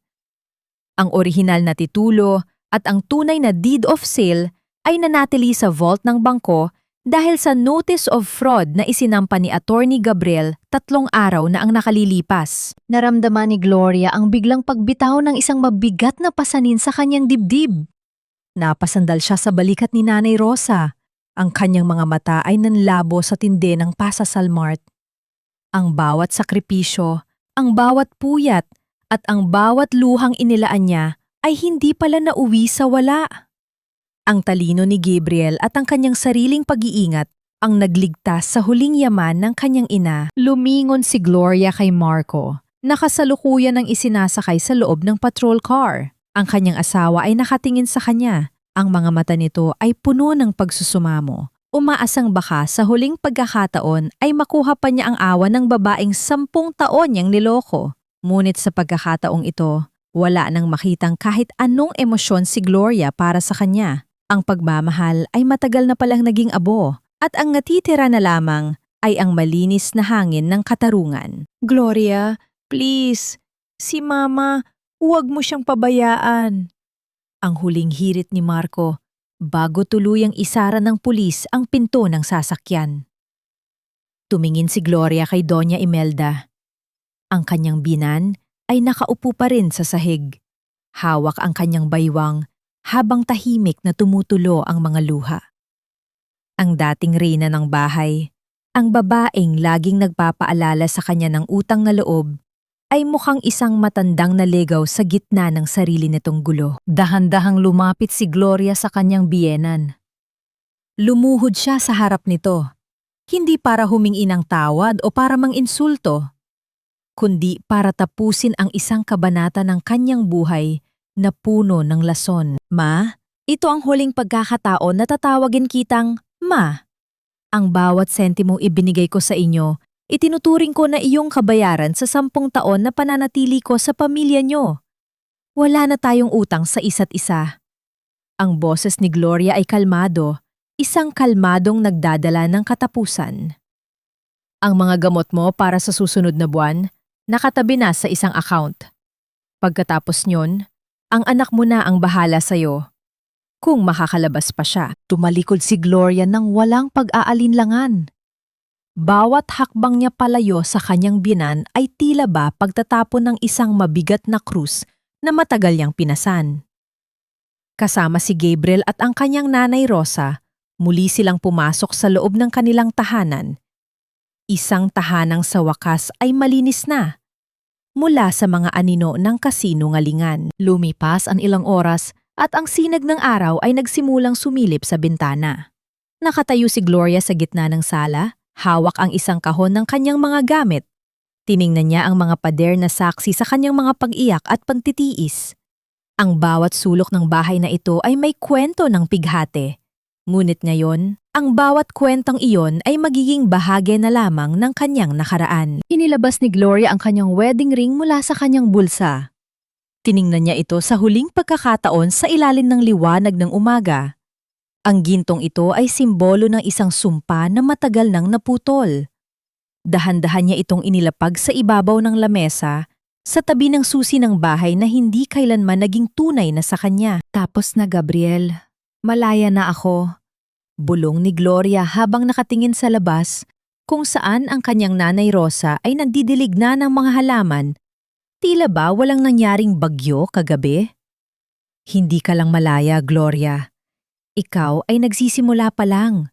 Ang orihinal na titulo at ang tunay na deed of sale ay nanatili sa vault ng bangko dahil sa notice of fraud na isinampa ni Attorney Gabriel 3 araw na ang nakalilipas. Naramdaman ni Gloria ang biglang pagbitaw ng isang mabigat na pasanin sa kanyang dibdib. Napasandal siya sa balikat ni Nanay Rosa. Ang kanyang mga mata ay nanlabo sa tindi ng pasasalmart. Ang bawat sakripisyo, ang bawat puyat, at ang bawat luhang inilaan niya ay hindi pala nauwi sa wala. Ang talino ni Gabriel at ang kanyang sariling pag-iingat ang nagligtas sa huling yaman ng kanyang ina. Lumingon si Gloria kay Marco. Nakasalukuyan ang isinasakay sa loob ng patrol car. Ang kanyang asawa ay nakatingin sa kanya. Ang mga mata nito ay puno ng pagsusumamo. Umaasang baka sa huling pagkakataon ay makuha pa niya ang awa ng babaeng 10 taon niyang niloko. Ngunit sa pagkakataong ito, wala nang makitang kahit anong emosyon si Gloria para sa kanya. Ang pagmamahal ay matagal na palang naging abo at ang natitira na lamang ay ang malinis na hangin ng katarungan. Gloria, please, si Mama, huwag mo siyang pabayaan. Ang huling hirit ni Marco bago tuluyang isara ng pulis ang pinto ng sasakyan. Tumingin si Gloria kay Doña Imelda. Ang kanyang binan ay nakaupo pa rin sa sahig. Hawak ang kanyang baywang habang tahimik na tumutulo ang mga luha. Ang dating reyna ng bahay, ang babaeng laging nagpapaalala sa kanya ng utang na loob, ay mukhang isang matandang naligaw sa gitna ng sarili nitong gulo. Dahan-dahang lumapit si Gloria sa kanyang biyenan. Lumuhod siya sa harap nito, hindi para humingi ng tawad o para mang-insulto, kundi para tapusin ang isang kabanata ng kanyang buhay na puno ng lason. Ma, ito ang huling pagkakataon na tatawagin kitang Ma. Ang bawat sentimong ibinigay ko sa inyo, itinuturing ko na iyong kabayaran sa 10 taon na pananatili ko sa pamilya nyo. Wala na tayong utang sa isa't isa. Ang boses ni Gloria ay kalmado, isang kalmadong nagdadala ng katapusan. Ang mga gamot mo para sa susunod na buwan, nakatabi na sa isang account. Pagkatapos nyon, ang anak mo na ang bahala sa'yo. Kung makakalabas pa siya, tumalikod si Gloria ng walang pag-aalinlangan. Bawat hakbang niya palayo sa kanyang binan ay tila ba pagtatapon ng isang mabigat na krus na matagal niyang pinasan. Kasama si Gabriel at ang kanyang Nanay Rosa, muli silang pumasok sa loob ng kanilang tahanan. Isang tahanang sa wakas ay malinis na. Mula sa mga anino ng kasinungalingan. Lumipas ang ilang oras at ang sinag ng araw ay nagsimulang sumilip sa bintana. Nakatayo si Gloria sa gitna ng sala, hawak ang isang kahon ng kanyang mga gamit. Tiningnan niya ang mga pader na saksi sa kanyang mga pag-iyak at pagtitiis. Ang bawat sulok ng bahay na ito ay may kwento ng pighati. Ngunit ngayon, ang bawat kwentong iyon ay magiging bahagi na lamang ng kanyang nakaraan. Inilabas ni Gloria ang kanyang wedding ring mula sa kanyang bulsa. Tiningnan niya ito sa huling pagkakataon sa ilalim ng liwanag ng umaga. Ang gintong ito ay simbolo ng isang sumpa na matagal nang naputol. Dahan-dahan niya itong inilapag sa ibabaw ng lamesa, sa tabi ng susi ng bahay na hindi kailanman naging tunay na sa kanya. Tapos na, Gabriel. Malaya na ako. Bulong ni Gloria habang nakatingin sa labas, kung saan ang kanyang Nanay Rosa ay nandidilig na ng mga halaman. Tila ba walang nangyaring bagyo kagabi? Hindi ka lang malaya, Gloria. Ikaw ay nagsisimula pa lang.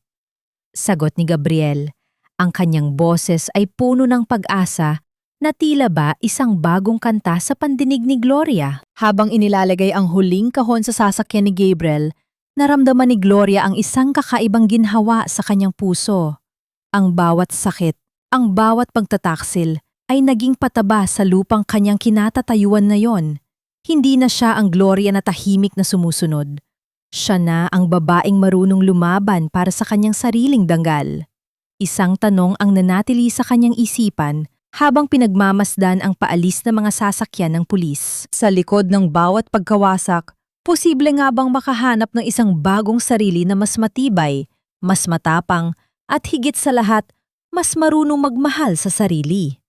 Sagot ni Gabriel. Ang kanyang boses ay puno ng pag-asa na tila ba isang bagong kanta sa pandinig ni Gloria. Habang inilalagay ang huling kahon sa sasakyan ni Gabriel, naramdaman ni Gloria ang isang kakaibang ginhawa sa kanyang puso. Ang bawat sakit, ang bawat pagtataksil ay naging pataba sa lupang kanyang kinatatayuan na yon. Hindi na siya ang Gloria na tahimik na sumusunod. Siya na ang babaeng marunong lumaban para sa kanyang sariling danggal. Isang tanong ang nanatili sa kanyang isipan habang pinagmamasdan ang paalis ng mga sasakyan ng pulis. Sa likod ng bawat pagkawasak, posible nga bang makahanap ng isang bagong sarili na mas matibay, mas matapang, at higit sa lahat, mas marunong magmahal sa sarili.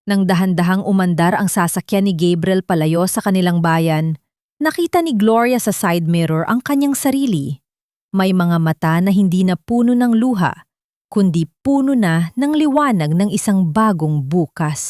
Nang dahan-dahang umandar ang sasakyan ni Gabriel palayo sa kanilang bayan, nakita ni Gloria sa side mirror ang kanyang sarili. May mga mata na hindi na puno ng luha, kundi puno na ng liwanag ng isang bagong bukas.